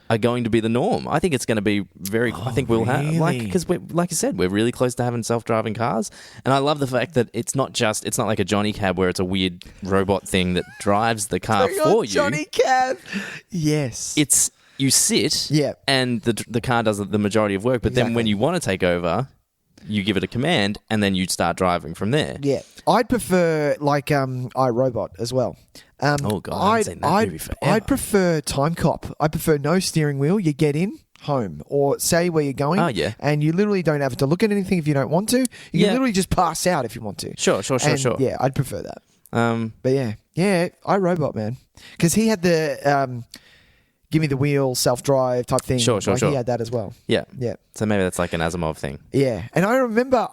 are going to be the norm. I think it's going to be I think we'll have because like you said, we're really close to having self-driving cars, and I love the fact that it's not like a Johnny Cab where it's a weird robot thing that drives the car for you. Johnny Cab. Yes. It's you sit, and the car does the majority of work, but then when you want to take over, you give it a command, and then you start driving from there. Yeah. I'd prefer like iRobot as well. Oh God, I haven't seen that movie forever. I'd prefer Time Cop. I prefer no steering wheel. You get in, home, or say where you're going. Oh, yeah. And you literally don't have to look at anything if you don't want to. You can literally just pass out if you want to. Sure. Yeah, I'd prefer that. But yeah, iRobot, man, because he had the give me the wheel, self-drive type thing. Sure. He had that as well. Yeah. Yeah. So maybe that's like an Asimov thing. Yeah. And I remember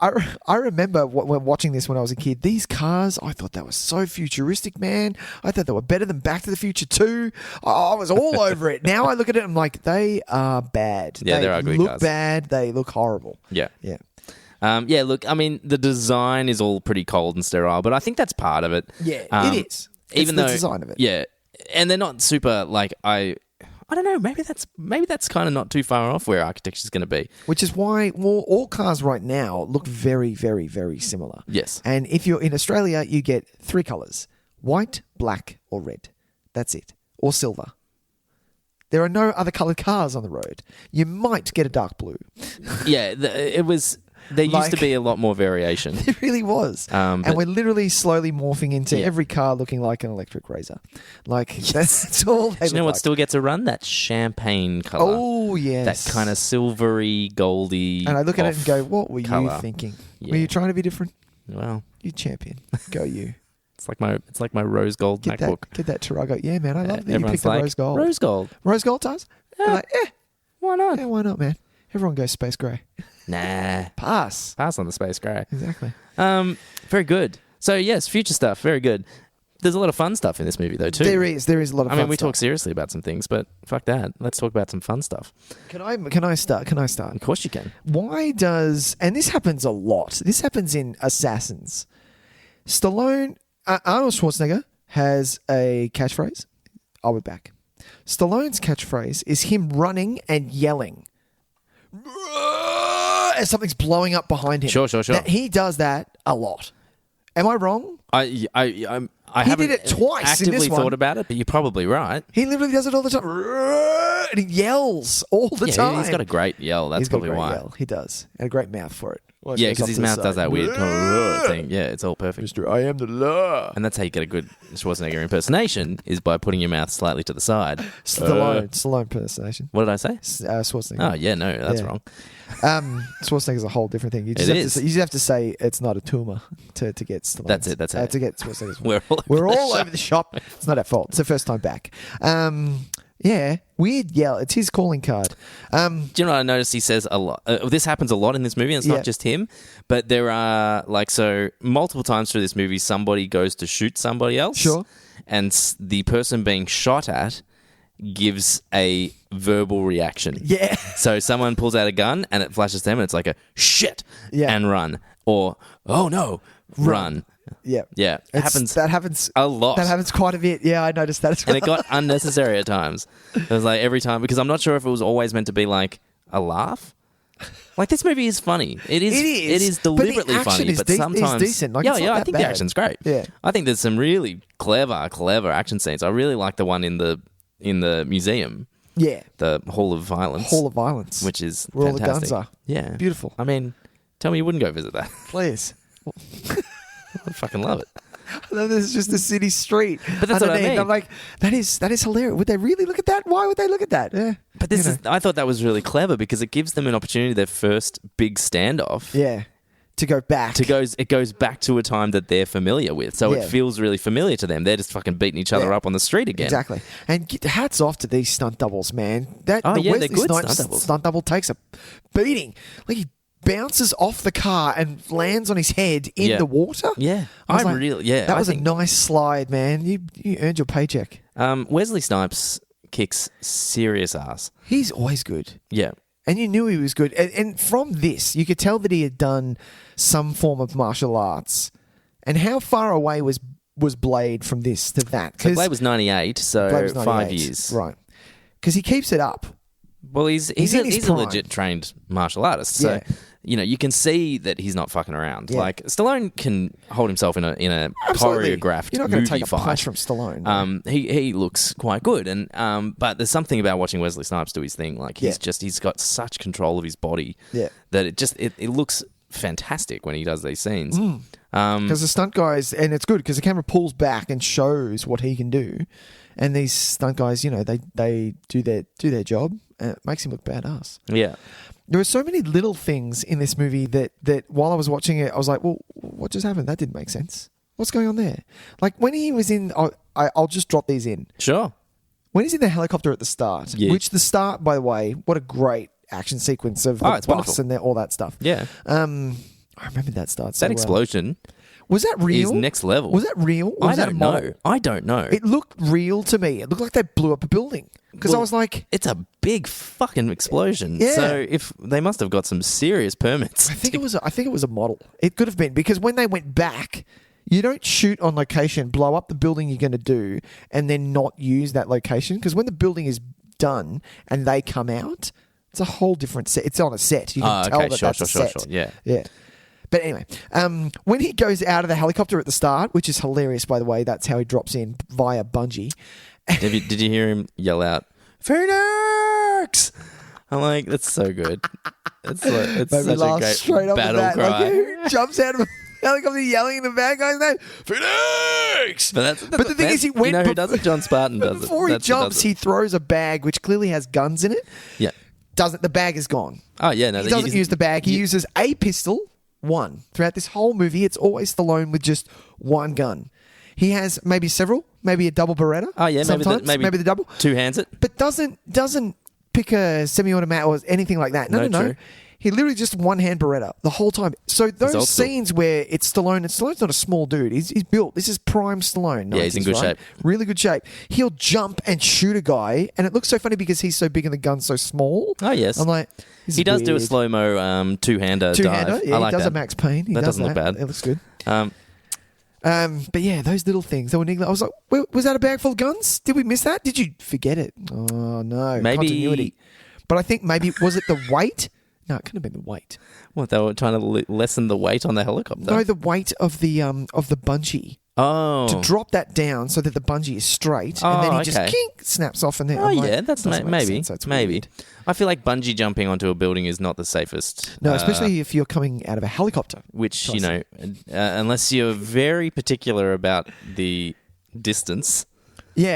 when watching this when I was a kid, these cars, I thought that was so futuristic, man. I thought they were better than Back to the Future 2. I was all over it. Now I look at it, I'm like, they are bad. Yeah, they're ugly cars. They cars. look bad. They look horrible. Yeah. Yeah. Yeah, look, I mean, the design is all pretty cold and sterile, but I think that's part of it. Yeah, it is. Even it's though the design of it. Yeah. And they're not super, like, I don't know, maybe that's kind of not too far off where architecture is going to be. Which is why all cars right now look very, very, very similar. Yes. And if you're in Australia, you get 3 colours. White, black, or red. That's it. Or silver. There are no other coloured cars on the road. You might get a dark blue. Yeah, it was... There used to be a lot more variation. There really was. And we're literally slowly morphing into every car looking like an electric razor. Like, that's all they Do you know what still gets a run? That champagne colour. Oh, yes. That kind of silvery, goldy. And I look at it and go, what were you thinking? Yeah. Were you trying to be different? Well, you champion. Go you. It's like my rose gold MacBook. Get that Tarago. Yeah, man, I love that you Everyone's picked the like, rose gold. Rose gold. Rose gold does? Yeah. Like, why not? Yeah, why not, man? Everyone goes space grey. Nah. Pass on the space grey. Exactly. Very good. So, yes, future stuff. Very good. There's a lot of fun stuff in this movie, though, too. There is a lot of fun stuff. I mean, we talk seriously about some things, but fuck that. Let's talk about some fun stuff. Can I start? Of course you can. Why does... And this happens a lot. This happens in Assassins. Stallone... Arnold Schwarzenegger has a catchphrase. I'll be back. Stallone's catchphrase is him running and yelling as something's blowing up behind him. Sure. He does that a lot. Am I wrong? I He did it twice in actively this one. thought about it, but you're probably right. He literally does it all the time. And he yells all the time. He's got a great yell. That's probably why. Yell. He does. And a great mouth for it. Well, Yeah, because his mouth does that weird kind of thing. Yeah, it's all perfect. Mr. I am the law. And that's how you get a good Schwarzenegger impersonation, is by putting your mouth slightly to the side. Stallone impersonation. What did I say? Schwarzenegger. Oh, yeah, no, that's wrong. Schwarzenegger's a whole different thing. You just have to say it's not a tumor to get Stallone. That's it. To get Schwarzenegger's. We're all over the shop. It's not our fault. It's the first time back. Yeah, weird yell. It's his calling card. Do you know what I noticed? He says a lot. This happens a lot in this movie, and it's not just him. But there are, multiple times through this movie, somebody goes to shoot somebody else. Sure. And the person being shot at gives a verbal reaction. Yeah. So someone pulls out a gun, and it flashes them, and it's like a shit, and run. Or, oh no, run. Yeah. Yeah. That happens a lot. That happens quite a bit. Yeah, I noticed that as well. And it got unnecessary at times. It was like every time, because I'm not sure if it was always meant to be like a laugh. Like, this movie is funny. It is deliberately funny, but sometimes it's decent. Like, I think the action's great. Yeah. I think there's some really clever action scenes. I really like the one in the museum. Yeah. The Hall of Violence. Which is where fantastic. all the guns are. Yeah. Beautiful. I mean, tell me you wouldn't go visit that. Please. I fucking love it. This is just a city street. But that's what I mean. I'm like, that is hilarious. Would they really look at that? Why would they look at that? Yeah. But I thought that was really clever because it gives them an opportunity, their first big standoff. Yeah. To go back. It goes back to a time that they're familiar with. So it feels really familiar to them. They're just fucking beating each other up on the street again. Exactly. And hats off to these stunt doubles, man. They're Wesley good Snipes stunt doubles. Stunt double takes a beating. Like, he bounces off the car and lands on his head in the water. Yeah. That was a nice slide, man. You earned your paycheck. Wesley Snipes kicks serious ass. He's always good. Yeah. And you knew he was good. And from this, you could tell that he had done some form of martial arts. And how far away was Blade from this to that? So Blade was 98, so Blade was 98, 5 years. Right. Because he keeps it up. Well, he's a legit trained martial artist. So, you can see that he's not fucking around. Yeah. Like, Stallone can hold himself in a Absolutely. choreographed You're not going movie to take a fight. punch from Stallone. He looks quite good, and but there's something about watching Wesley Snipes do his thing. Like, he's got such control of his body that it looks fantastic when he does these scenes. Because the stunt guys, and it's good because the camera pulls back and shows what he can do, and these stunt guys, they do their job, and it makes him look badass. Yeah. There were so many little things in this movie that while I was watching it, I was like, well, what just happened? That didn't make sense. What's going on there? Like, when he was in... I'll just drop these in. Sure. when he's in the helicopter at the start, which the start, by the way, what a great action sequence of the bus wonderful. and all that stuff. Yeah. I remember that start so That explosion was that real? is next level. Was that real? Or I was that don't a model? know. I don't know. It looked real to me. It looked like they blew up a building. Because I was like... It's a big fucking explosion. Yeah. So if they must have got some serious permits. I think it was a model. It could have been. Because when they went back... You don't shoot on location, blow up the building you're going to do, and then not use that location. Because when the building is done and they come out, it's a whole different set. It's on a set. You can tell that's a set. Yeah. Yeah. But anyway, when he goes out of the helicopter at the start, which is hilarious, by the way, that's how he drops in via bungee. Did you hear him yell out, Phoenix? I'm like, that's so good. It's such a great battle cry. Like, who jumps out of a helicopter yelling in the bad guy's name? Phoenix! But the thing is, he went... You know who does it? John Spartan does it. Before he jumps, he throws a bag which clearly has guns in it. Yeah. The bag is gone. Oh, yeah. No, he doesn't use the bag. He uses a pistol, one. Throughout this whole movie, it's always Stallone with just one gun. He has maybe several, maybe a double Beretta. Oh, yeah. Maybe the double. Two hands it. But doesn't pick a semi-automatic or anything like that. No. True. He literally just one-hand Beretta the whole time. So those scenes where it's Stallone, and Stallone's not a small dude. He's built. This is prime Stallone. Yeah, he's in good shape. Really good shape. He'll jump and shoot a guy, and it looks so funny because he's so big and the gun's so small. Oh, yes. I'm like, he does do a slow-mo two-hander dive. Yeah, I like he does that. a Max Payne. That doesn't look bad. It looks good. But yeah, those little things. They were niggling. I was like, was that a bag full of guns? Did we miss that? Did you forget it? Oh, no. Maybe. Continuity. But I think maybe, was it the weight? No, it couldn't have been the weight. What, they were trying to lessen the weight on the helicopter? No, the weight of the bungee. Oh. To drop that down so that the bungee is straight, and then he just kink, snaps off. And then that's maybe. Maybe. I feel like bungee jumping onto a building is not the safest. No, especially if you're coming out of a helicopter. Which, unless you're very particular about the distance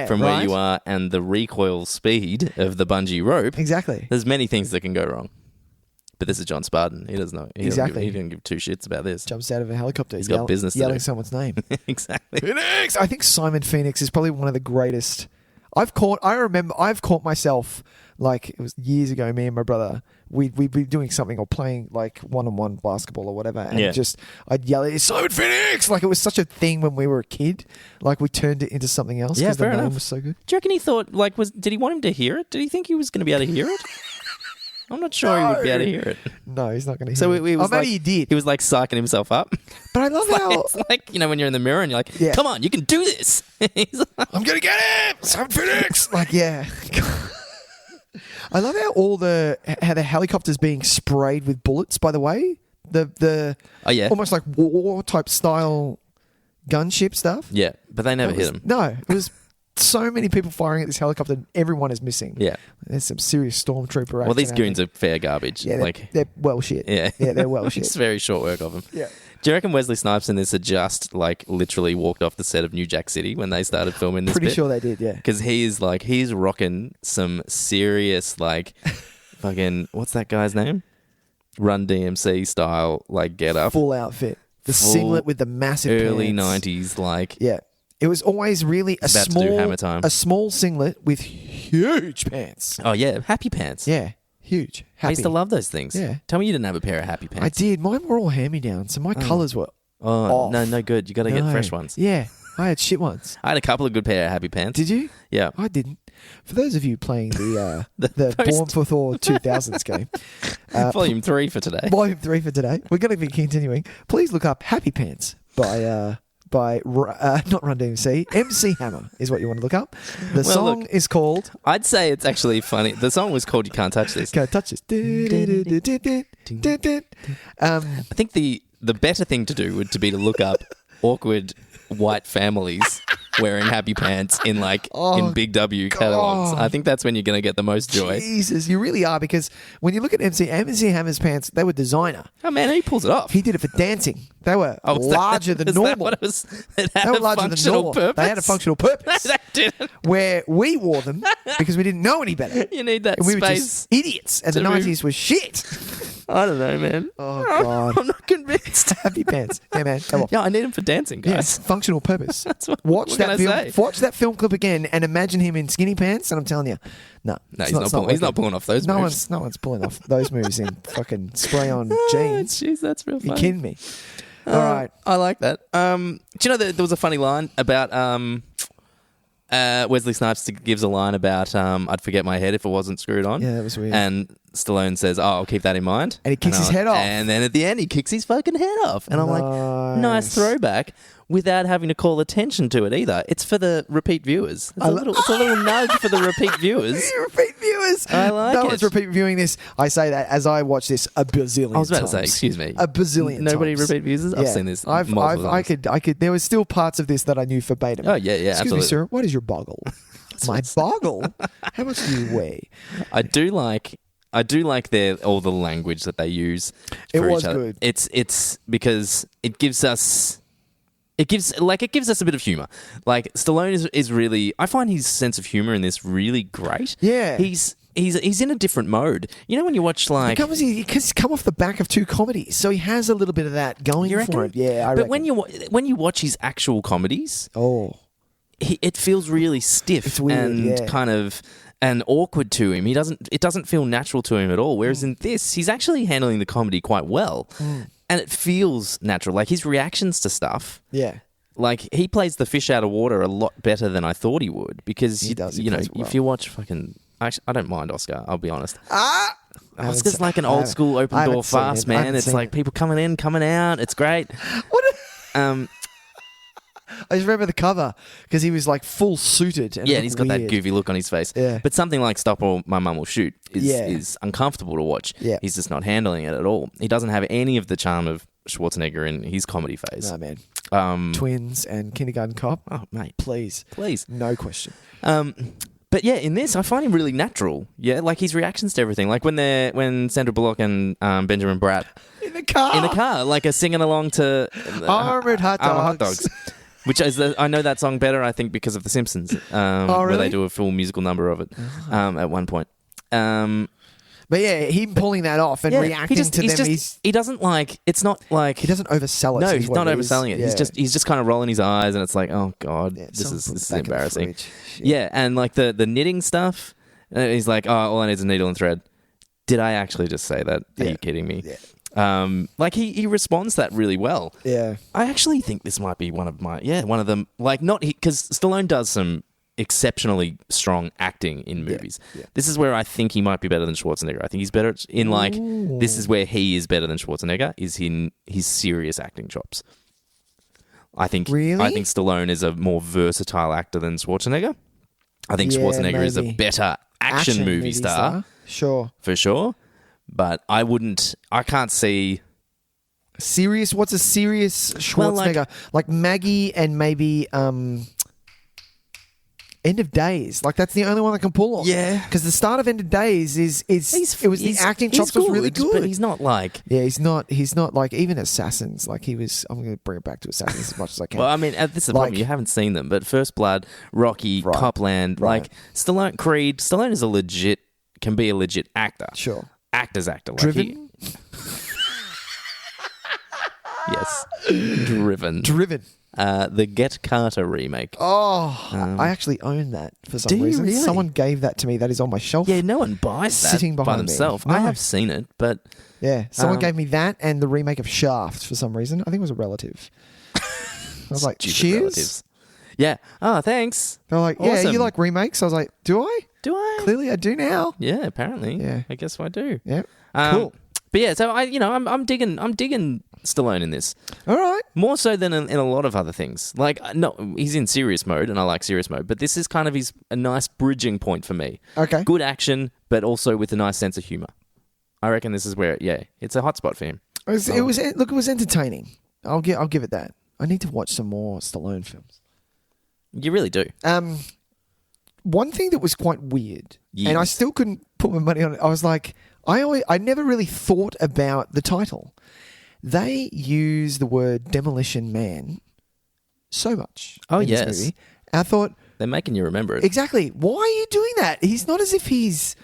from where you are and the recoil speed of the bungee rope. Exactly. There's many things that can go wrong. But this is John Spartan. He doesn't know. He didn't give two shits about this. Jumps out of a helicopter. He's got business to yelling do. someone's name. Exactly. Phoenix! I think Simon Phoenix is probably one of the greatest. I've caught myself, like, it was years ago, me and my brother, we'd be doing something or playing like one-on-one basketball or whatever, and I'd yell at Simon Phoenix! Like, it was such a thing when we were a kid. Like, we turned it into something else because the name was so good. Do you reckon he thought, did he want him to hear it? Did he think he was going to be able to hear it? I'm not sure he would be able to hear it. No, he's not going to hear it. It was maybe he did. He was like psyching himself up. But I love how... It's like, when you're in the mirror and you're like, come on, you can do this. He's like, I'm going to get him! Simon Phoenix! Like, yeah. I love how how the helicopter's being sprayed with bullets, by the way. Almost like war type style gunship stuff. Yeah, but they never hit him. No, it was... So many people firing at this helicopter, and everyone is missing. Yeah. There's some serious stormtrooper action. Well, these goons are fair garbage. Yeah, they're well shit. Yeah. Yeah, they're well shit. It's very short work of them. Yeah. Do you reckon Wesley Snipes in this had just, literally walked off the set of New Jack City when they started filming this Pretty bit? sure they did, yeah. Because he's rocking some serious, fucking, what's that guy's name? Run DMC style, get up. Full outfit. The singlet with the massive early pants. 90s, Yeah. It was always really a small singlet with huge pants. Oh, yeah. Happy pants. Yeah. Huge. Happy. I used to love those things. Yeah. Tell me you didn't have a pair of happy pants. I did. Mine were all hand-me-downs, so my colours were off. No good. You got to get fresh ones. Yeah. I had shit ones. I had a couple of good pair of happy pants. Did you? Yeah. I didn't. For those of you playing the Born for Thor 2000s game. Volume 3 for today. Volume 3 for today. We're going to be continuing. Please look up Happy Pants by not Run DMC. MC Hammer is what you want to look up. The song is called... I'd say it's actually funny. The song was called You Can't Touch This. Can't Touch This. I think the better thing to do would be to look up awkward white families wearing happy pants in in Big W catalogs. I think that's when you're going to get the most joy. Jesus, you really are, because when you look at MC Hammer's pants, they were designer. Oh man, he pulls it off. He did it for dancing. They were larger than normal. They had a functional purpose. They had a functional purpose. They didn't. Where we wore them because we didn't know any better. You need that and we space. were just idiots, and the 90s was shit. I don't know, man. Oh, God. I'm not convinced. Happy pants. Yeah, man. Come on. Yeah, I need him for dancing, guys. Yes, functional purpose. That's what watch can I say? Watch that film clip again and imagine him in skinny pants, and I'm telling you, no, he's not pulling off those moves. No one's pulling off those moves in fucking spray-on jeans. Jeez, that's real funny. You kidding me? All right. I like that. Do you know that there was a funny line about Wesley Snipes gives a line about I'd forget my head if it wasn't screwed on. Yeah, that was weird. And Stallone says, I'll keep that in mind. And he kicks his head off. And then at the end, he kicks his fucking head off. And I'm like, nice throwback without having to call attention to it either. It's for the repeat viewers. It's a little nudge for the repeat viewers. Repeat viewers. I like it. No one's repeat viewing this. I say that as I watch this a bazillion times. I was about to say, excuse me. A bazillion Nobody times. repeat viewers? I've seen this multiple times. I could. There was still parts of this that I knew verbatim. Oh, yeah, Excuse absolutely. me, sir. What is your boggle? My boggle? How much do you weigh? I do like all the language that they use It for was each other. good. It's because it gives us a bit of humor. Like Stallone is really, I find his sense of humor in this really great. Yeah. He's in a different mode. You know when you watch like He's come off the back of 2 comedies, so he has a little bit of that going for him. Yeah, I but reckon. when you watch his actual comedies, it feels really stiff It's weird, and yeah. kind of and awkward to him. It doesn't feel natural to him at all. Whereas in this, he's actually handling the comedy quite well, and it feels natural. Like his reactions to stuff. Yeah. Like he plays the fish out of water a lot better than I thought he would, because He does. He you know plays well. if you watch fucking. Actually, I don't mind Oscar. I'll be honest. Oscar's se- like an I old haven't- school open I door haven't seen fast, it. I man. haven't It's seen like it. people coming in, coming out. It's great. I just remember the cover because he was like full suited. And Yeah, and he's got that weird. goofy look on his face. Yeah. But something like Stop or My Mum Will Shoot Yeah. is uncomfortable to watch. Yeah. He's just not handling it at all. He doesn't have any of the charm of Schwarzenegger in his comedy phase. No, man. Twins and Kindergarten Cop. Oh, mate. Please. No question. But yeah, in this, I find him really natural. Yeah, like his reactions to everything. Like when Sandra Bullock and Benjamin Bratt In the car. like are singing along to Armored Hot Hot Dogs. Dogs. Which is I know that song better, I think, because of The Simpsons, where really? they do a full musical number of it at one point. But yeah, him pulling that off and reacting to them. He doesn't like. It's not like he doesn't oversell it. No, is he's what not it is. overselling it. Yeah. He's just kind of rolling his eyes, and it's like, oh god, Yeah, this someone put is it back in the embarrassing. fridge. Shit. Yeah, and like the knitting stuff, he's like, oh, all I need is a needle and thread. Did I actually just say that? Are you kidding me? Yeah. Like he responds that really well. Yeah. I actually think this might be one of them. Like not because Stallone does some exceptionally strong acting in movies. Yeah. This is where I think he might be better than Schwarzenegger. I think he's better in like this is where he is better than Schwarzenegger is in his serious acting chops. I think Stallone is a more versatile actor than Schwarzenegger. I think Schwarzenegger is a better action movie star. Sure. For sure. But I can't see serious. What's a serious Schwarzenegger? Like Maggie and maybe End of Days. Like that's the only one that can pull off. Yeah. Because the start of End of Days the acting chops was really good. But he's not like he's not like even Assassins. Like he was. I'm going to bring it back to Assassins as much as I can. Well, I mean, this is the problem. You haven't seen them, but First Blood, Rocky, Copland, like Stallone, Creed. Stallone is can be a legit actor. Sure. Actor. Like Driven. Yes. Driven. The Get Carter remake. Oh, I actually own that for some reason. Really? Someone gave that to me. That is on my shelf. Yeah, no one buys that sitting by behind themselves. me. No. I have seen it, but yeah, someone gave me that and the remake of Shaft for some reason. I think it was a relative. I was like, Stupid cheers. relatives. Yeah. Oh, thanks. They're like, yeah, Awesome. you like remakes? I was like, do I? Do I? Clearly, I do now. Yeah, apparently. Yeah. I guess I do. Yeah. Cool. But yeah, so I'm digging Stallone in this. All right. More so than in a lot of other things. Like, no, he's in serious mode, and I like serious mode. But this is kind of a nice bridging point for me. Okay. Good action, but also with a nice sense of humor. I reckon this is where, it's a hot spot for him. It was entertaining. I'll give it that. I need to watch some more Stallone films. You really do. One thing that was quite weird, Yes. and I still couldn't put my money on it. I was like, I never really thought about the title. They use the word Demolition Man so much. Oh, in this yes. movie. I thought They're making you remember it. exactly. Why are you doing that? He's not as if he's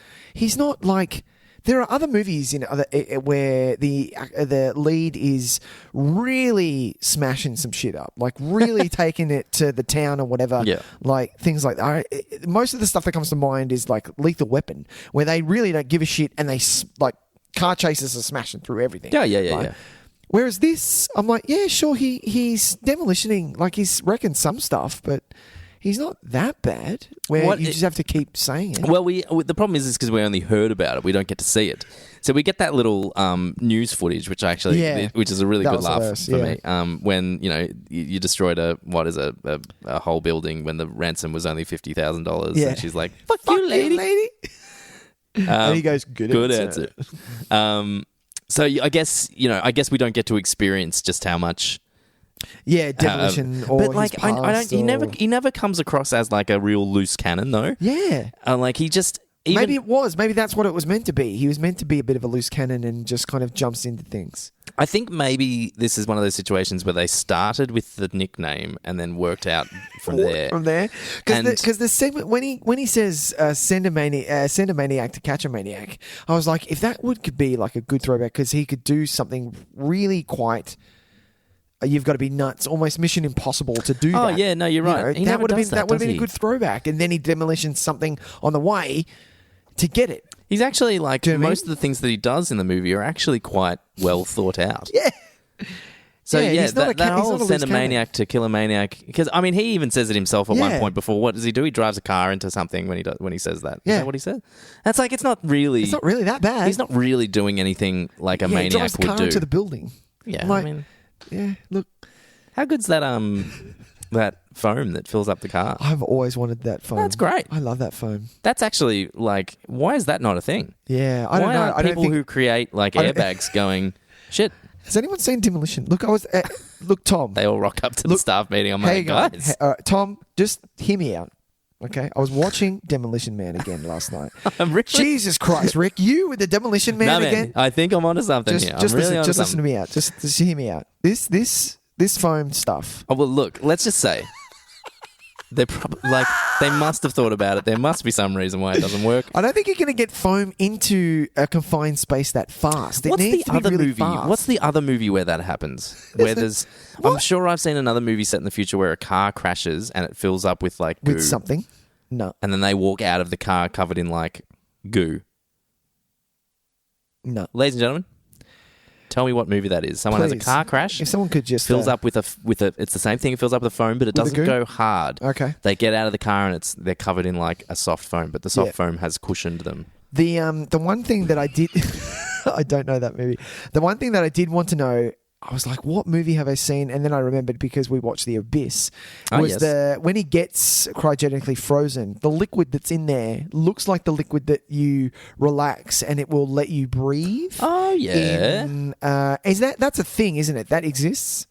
not like There are other movies where the lead is really smashing some shit up, like really taking it to the town or whatever. Yeah. Like things like that. Most of the stuff that comes to mind is like Lethal Weapon, where they really don't give a shit and they like car chases are smashing through everything. Yeah. Whereas this, I'm like, yeah, sure, he's demolitioning, like he's wrecking some stuff, but he's not that bad. You just have to keep saying it. Well, the problem is because we only heard about it. We don't get to see it. So we get that little news footage, which which is a really good laugh for me. When you destroyed a whole building when the ransom was only $50,000, and she's like, "Fuck you, lady." And he goes, "Good answer." So I guess we don't get to experience just how much. Yeah, demolition. Or but like, he never comes across as like a real loose cannon, though. Yeah, like he just. Maybe it was. Maybe that's what it was meant to be. He was meant to be a bit of a loose cannon and just kind of jumps into things. I think maybe this is one of those situations where they started with the nickname and then worked out from there. Because the segment when he says send a maniac to catch a maniac, I was like, if that could be like a good throwback, because he could do something really quite. You've got to be nuts, almost Mission Impossible to do that. Oh yeah, no, you're right. That would have been a good throwback, and then he demolitions something on the way to get it. He's actually like most of the things that he does in the movie are actually quite well thought out. Yeah. So that whole send a maniac to kill a maniac, because I mean he even says it himself at one point before. What does he do? He drives a car into something when he says that. Is that what he said? That's like it's not really that bad. He's not really doing anything like a maniac he drives the car would do. into the building. Yeah, like, I mean, yeah. Look, how good's that that foam that fills up the car? I've always wanted that foam. That's great. I love that foam. That's actually like, why is that not a thing? Yeah, I don't know. Why aren't people who create like airbags going, shit? Has anyone seen Demolition? Look, look, Tom. They all rock up to the staff meeting. I'm like, guys. Tom, just hear me out. Okay, I was watching Demolition Man again last night. Really? Jesus Christ, Rick, you with the Demolition Man again? I think I'm onto something here. Just listen to me out. Just hear me out. This foam stuff. Oh well, look. Let's just say they must have thought about it. There must be some reason why it doesn't work. I don't think you're going to get foam into a confined space that fast. What's the other movie? What's the other movie where that happens? Where there's, I'm sure I've seen another movie set in the future where a car crashes and it fills up with like goo. With something. No. And then they walk out of the car covered in like goo. No. Ladies and gentlemen, tell me what movie that is. Someone has a car crash. If someone could just fills up with a. It's the same thing. It fills up with a foam, but it doesn't go hard. Okay. They get out of the car and they're covered in like a soft foam, but the soft foam has cushioned them. The one thing that I did, I don't know that movie. The one thing that I did want to know, I was like, what movie have I seen? And then I remembered because we watched The Abyss. When he gets cryogenically frozen, the liquid that's in there looks like the liquid that you relax and it will let you breathe. Oh yeah. That's a thing, isn't it? That exists.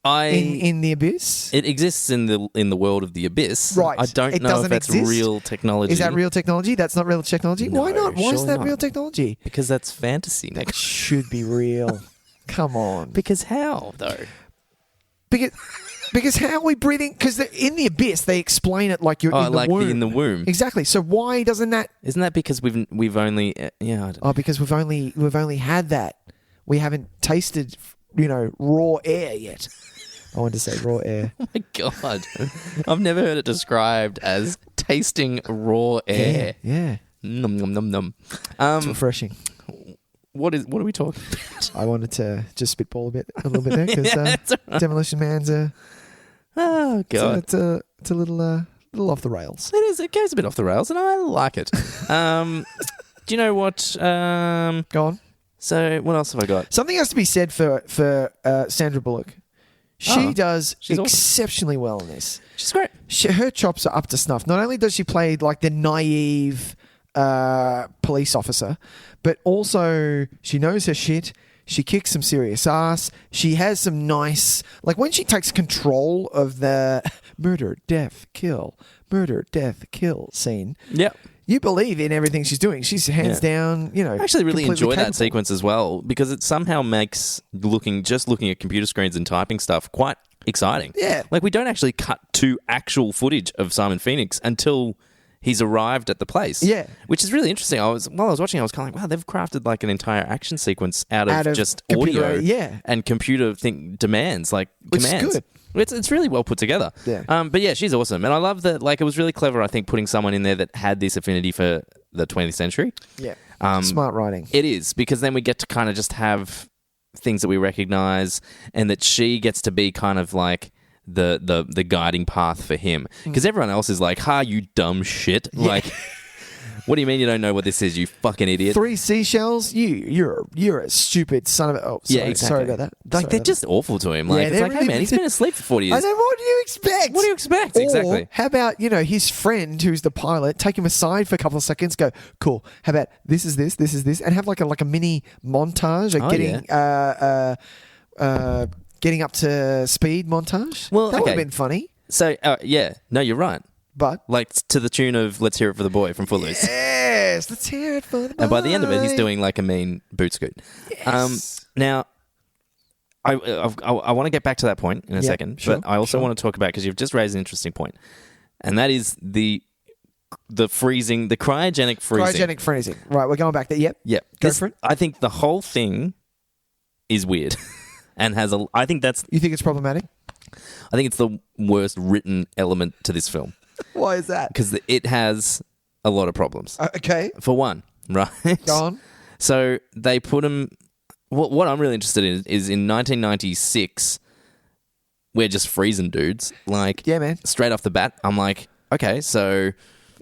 In The Abyss? It exists in the world of The Abyss. Right. I don't know if that's real technology. Is that real technology? That's not real technology? No, why not? Why is that not. real technology? Because that's fantasy. That should be real. Come on. Because how, though? Because how are we breathing? Because in The Abyss, they explain it like you're in the womb. In the womb. Exactly. So why doesn't that... Isn't that because we've only... I don't know. Because we've only had that. We haven't tasted, raw air yet. I wanted to say raw air. Oh my God. I've never heard it described as tasting raw air. Yeah. Num, num, num, num. It's refreshing. What are we talking about? I wanted to just spitball a little bit there because right. Demolition Man's oh God, it's a little off the rails. It is. It goes a bit off the rails, and I like it. Do you know what? Go on. So what else have I got? Something has to be said for Sandra Bullock. She does exceptionally well in this. She's great. Her chops are up to snuff. Not only does she play like the naive police officer, but also she knows her shit. She kicks some serious ass. She has some nice, like when she takes control of the murder, death, kill scene. Yep. You believe in everything she's doing. She's hands down, I actually really enjoy that sequence as well because it somehow makes looking at computer screens and typing stuff quite exciting. Yeah. Like we don't actually cut to actual footage of Simon Phoenix until he's arrived at the place. Yeah. Which is really interesting. While I was watching, I was kind of like, wow, they've crafted like an entire action sequence out of just computer, audio and computer demands, like commands. Good. It's really well put together. Yeah. But yeah, she's awesome. And I love that, like, it was really clever, I think, putting someone in there that had this affinity for the 20th century. Yeah. Smart writing. It is, because then we get to kind of just have things that we recognize, and that she gets to be kind of like the guiding path for him, because everyone else is like, "Ha, you dumb shit!" Yeah. Like, what do you mean you don't know what this is, you fucking idiot? 3 seashells? You're a stupid son of a... Oh, sorry, yeah, exactly. Sorry about that. Like, they're just awful to him. Like, it's like, hey man, he's been asleep for 40 years. I know, what do you expect? What do you expect? Exactly. Or how about, his friend who's the pilot, take him aside for a couple of seconds, go, cool, how about this is this, and have like a mini montage of getting up to speed montage? Well, that would have been funny. So, yeah. No, you're right. But? Like, to the tune of Let's Hear It for the Boy from Footloose. Yes, let's hear it for the boy. And by the end of it, he's doing like a mean boot scoot. Yes. Now, I want to get back to that point in a second, but I also want to talk about, because you've just raised an interesting point, and that is the freezing, the cryogenic freezing. Cryogenic freezing. Right, we're going back there. Yep. Go for it. I think the whole thing is weird, and I think that's... You think it's problematic? I think it's the worst written element to this film. Why is that? Because it has a lot of problems. Okay. For one, right? Go on. So they put him... What I'm really interested in is in 1996, we're just freezing dudes. Like, yeah, man. Straight off the bat, I'm like, okay, so...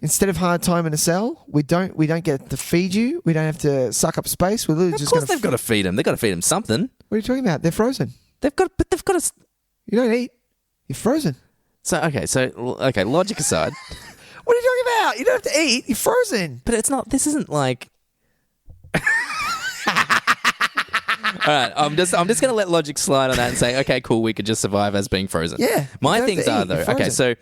Instead of hard time in a cell, we don't get to feed you. We don't have to suck up space. We're literally of just course they've got to feed them. They've got to feed them something. What are you talking about? They're frozen. They've got to... You don't eat. You're frozen. So, okay, logic aside... What are you talking about? You don't have to eat. You're frozen. But it's not... This isn't like... All right, I'm just going to let logic slide on that and say, okay, cool, we could just survive as being frozen. Yeah. My things are, though... Okay, so...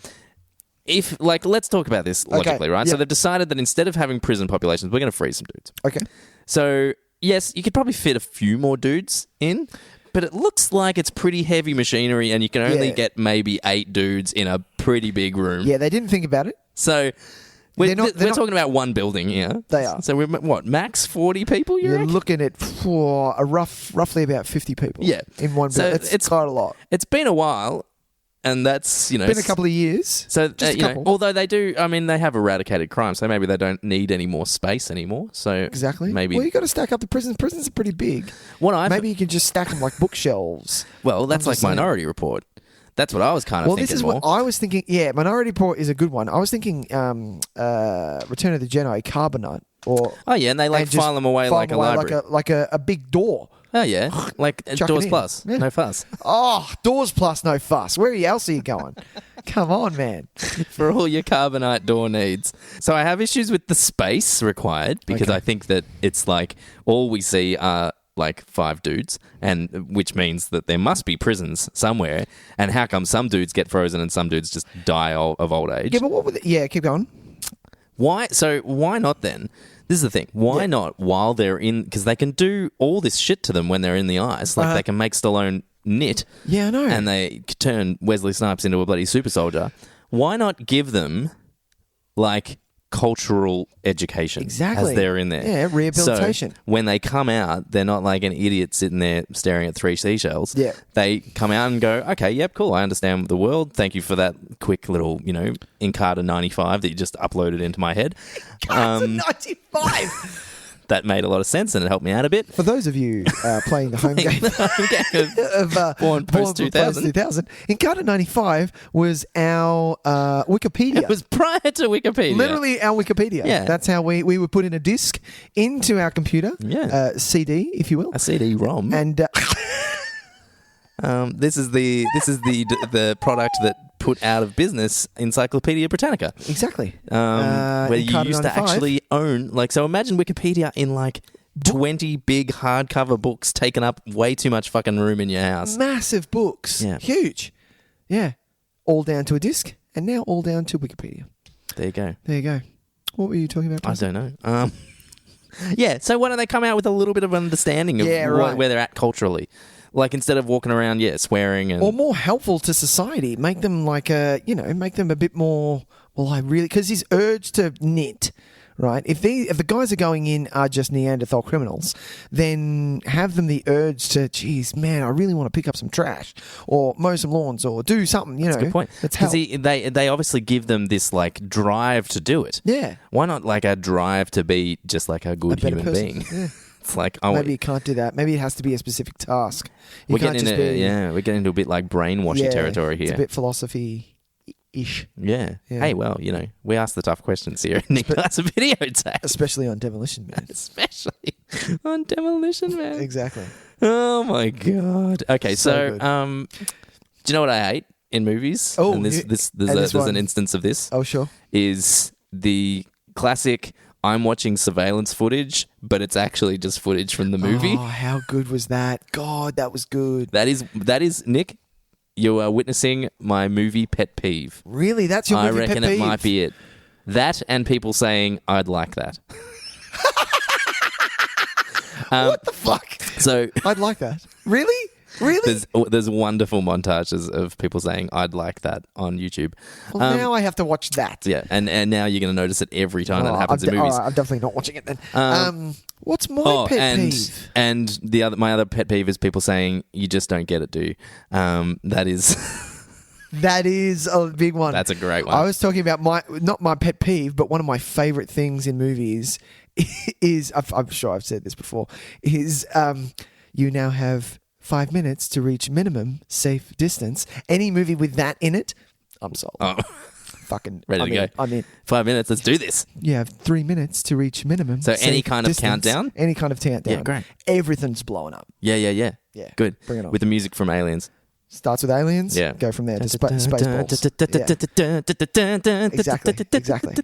If, like, let's talk about this logically, right? Yeah. So they've decided that instead of having prison populations, we're going to freeze some dudes. Okay. So, yes, you could probably fit a few more dudes in, but it looks like it's pretty heavy machinery, and you can only get maybe 8 dudes in a pretty big room. Yeah, they didn't think about it. So... We're talking about one building here. They are. So we're, max 40 people, You're looking at roughly about 50 people. Yeah. In one building. It's quite a lot. It's been a while, and that's, Been a couple of years. So, Just a couple. although they do, I mean, they have eradicated crime, so maybe they don't need any more space anymore. So exactly. Maybe. Well, you got to stack up the prisons. Prisons are pretty big. Maybe you can just stack them like bookshelves. Well, that's like Minority Report. That's what I was kind of thinking. Well, this is what I was thinking. Yeah, Minority Report is a good one. I was thinking Return of the Jedi, Carbonite. And they file them away like a library. Like a big door. Oh, yeah. Like Doors Plus. Yeah. No fuss. Oh, Doors Plus, no fuss. Where else are you going? Come on, man. For all your Carbonite door needs. So I have issues with the space required, because I think that it's like all we see are like 5 dudes, and which means that there must be prisons somewhere. And how come some dudes get frozen and some dudes just die of old age? Yeah, but keep going. Why? So why not then? This is the thing. Why not while they're in... Because they can do all this shit to them when they're in the ice. Like they can make Stallone knit. Yeah, I know. And they turn Wesley Snipes into a bloody super soldier. Why not give them, like, cultural education as they're in there? Yeah, rehabilitation. So when they come out, they're not like an idiot sitting there staring at 3 seashells. Yeah. They come out and go, okay, yep, cool, I understand the world. Thank you for that quick little, Encarta 95 that you just uploaded into my head. Encarta 95! That made a lot of sense and it helped me out a bit. For those of you playing the home game of Born Post-2000. Encarta 95 was our Wikipedia. It was prior to Wikipedia. Literally our Wikipedia. Yeah. That's how we would put in a disc into our computer. Yeah. CD, if you will. A CD-ROM. And this is the product that put out of business Encyclopedia Britannica. Exactly. Where you used to actually own... So imagine Wikipedia in 20 big hardcover books taking up way too much fucking room in your house. Massive books. Yeah. Huge. Yeah. All down to a disc, and now all down to Wikipedia. There you go. What were you talking about? I don't know. Yeah, so why don't they come out with a little bit of understanding of where they're at culturally? Like, instead of walking around, swearing and... Or more helpful to society. Make them make them a bit more Well, I really, because his urge to knit, right? If the guys are going in are just Neanderthal criminals, then have them the urge to, geez, man, I really want to pick up some trash or mow some lawns or do something. That's a good point. Because they obviously give them this like drive to do it. Yeah. Why not like a drive to be just like a good human person. being? Yeah. It's like maybe you can't do that. Maybe it has to be a specific task. We're getting into a bit like brainwashing territory here. It's a bit philosophy-ish. Yeah. Hey, well, we ask the tough questions here. Nick does a videotape. Especially on Demolition Man. Especially on Demolition Man. Exactly. Oh, my God. Okay, so do you know what I hate in movies? Oh, and there's an instance of this. Oh, sure. Is the classic... I'm watching surveillance footage, but it's actually just footage from the movie. Oh, how good was that? God, that was good. That is Nick, you are witnessing my movie pet peeve. Really? That's your movie pet peeve? I reckon it might be it. That and people saying, I'd like that. What the fuck? So I'd like that. Really? Really? There's wonderful montages of people saying, I'd like that on YouTube. Well, now I have to watch that. Yeah, and now you're going to notice it every time that happens in movies. I'm definitely not watching it then. What's my pet peeve? And my other pet peeve is people saying, you just don't get it, do you? That is... That is a big one. That's a great one. I was talking about not my pet peeve, but one of my favorite things in movies is, I'm sure I've said this before, is you now have 5 minutes to reach minimum safe distance. Any movie with that in it, I'm sold. Oh. Fucking ready to go. I'm in. 5 minutes, let's do this. You have 3 minutes to reach minimum. So safe any kind distance, of countdown? Any kind of countdown. Yeah, great. Everything's blowing up. Yeah. Yeah. Good. Bring it on. With the music from Aliens. Starts with Aliens. Yeah. Go from there to Spaceballs. Exactly.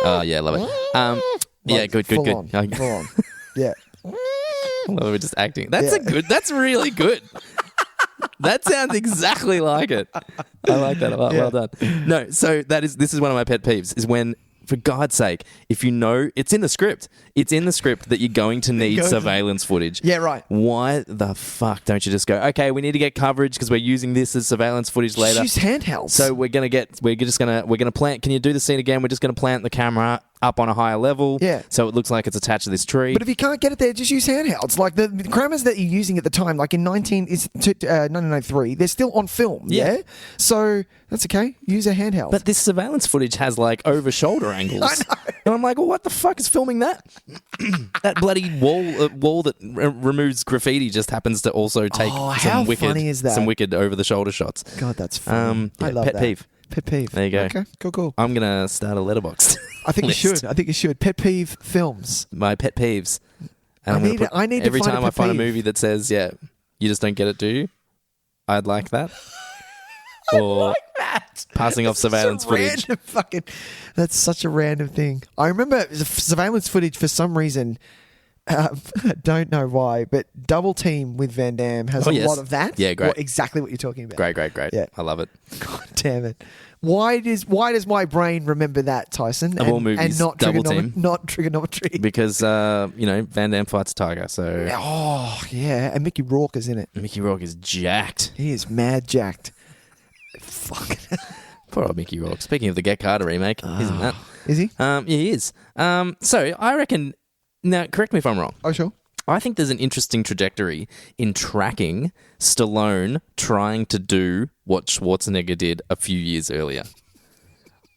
Oh yeah, love it. Yeah, good. Full on. Yeah. We're just acting. That's really good. That sounds exactly like it. I like that a lot. Yeah. Well done. No, so this is one of my pet peeves, is when, for God's sake, if you know, it's in the script that you're going to need surveillance footage. Yeah, right. Why the fuck don't you just go, okay, we need to get coverage because we're using this as surveillance footage later. Use handhelds. So we're gonna plant. Can you do the scene again? We're just gonna plant the camera up on a higher level. Yeah. So it looks like it's attached to this tree. But if you can't get it there, just use handhelds. Like the cameras that you're using at the time, like in 1993, they're still on film. Yeah. So that's okay. Use a handheld. But this surveillance footage has like over shoulder angles. I know. And I'm like, well, what the fuck is filming that? That bloody wall that removes graffiti just happens to also take funny is that? some wicked over the shoulder shots. God, that's funny. I love pet that. peeve. Pet peeve. There you go. Okay, cool. I'm gonna start a letterboxd. I think you should. Pet peeve films. My pet peeves. And I need every to find time a I pet find a peeve. movie that says, "Yeah, you just don't get it, do you?" I'd like that. Or like that. Passing off surveillance footage. That's such a random thing. I remember surveillance footage for some reason. I don't know why, but Double Team with Van Damme has a lot of that. Yeah, great. Exactly what you're talking about. Great. Yeah. I love it. God damn it. Why does my brain remember that, Tyson? Of all movies, and not Double Team. Not trigonometry. Because, Van Damme fights a tiger, so... Oh, yeah. And Mickey Rourke is in it. Mickey Rourke is jacked. He is mad jacked. Fuck. Poor old Mickey Rourke. Speaking of the Get Carter remake, isn't that? Is he? Yeah, he is. So, I reckon... Now, correct me if I'm wrong. Oh, sure. I think there's an interesting trajectory in tracking Stallone trying to do what Schwarzenegger did a few years earlier.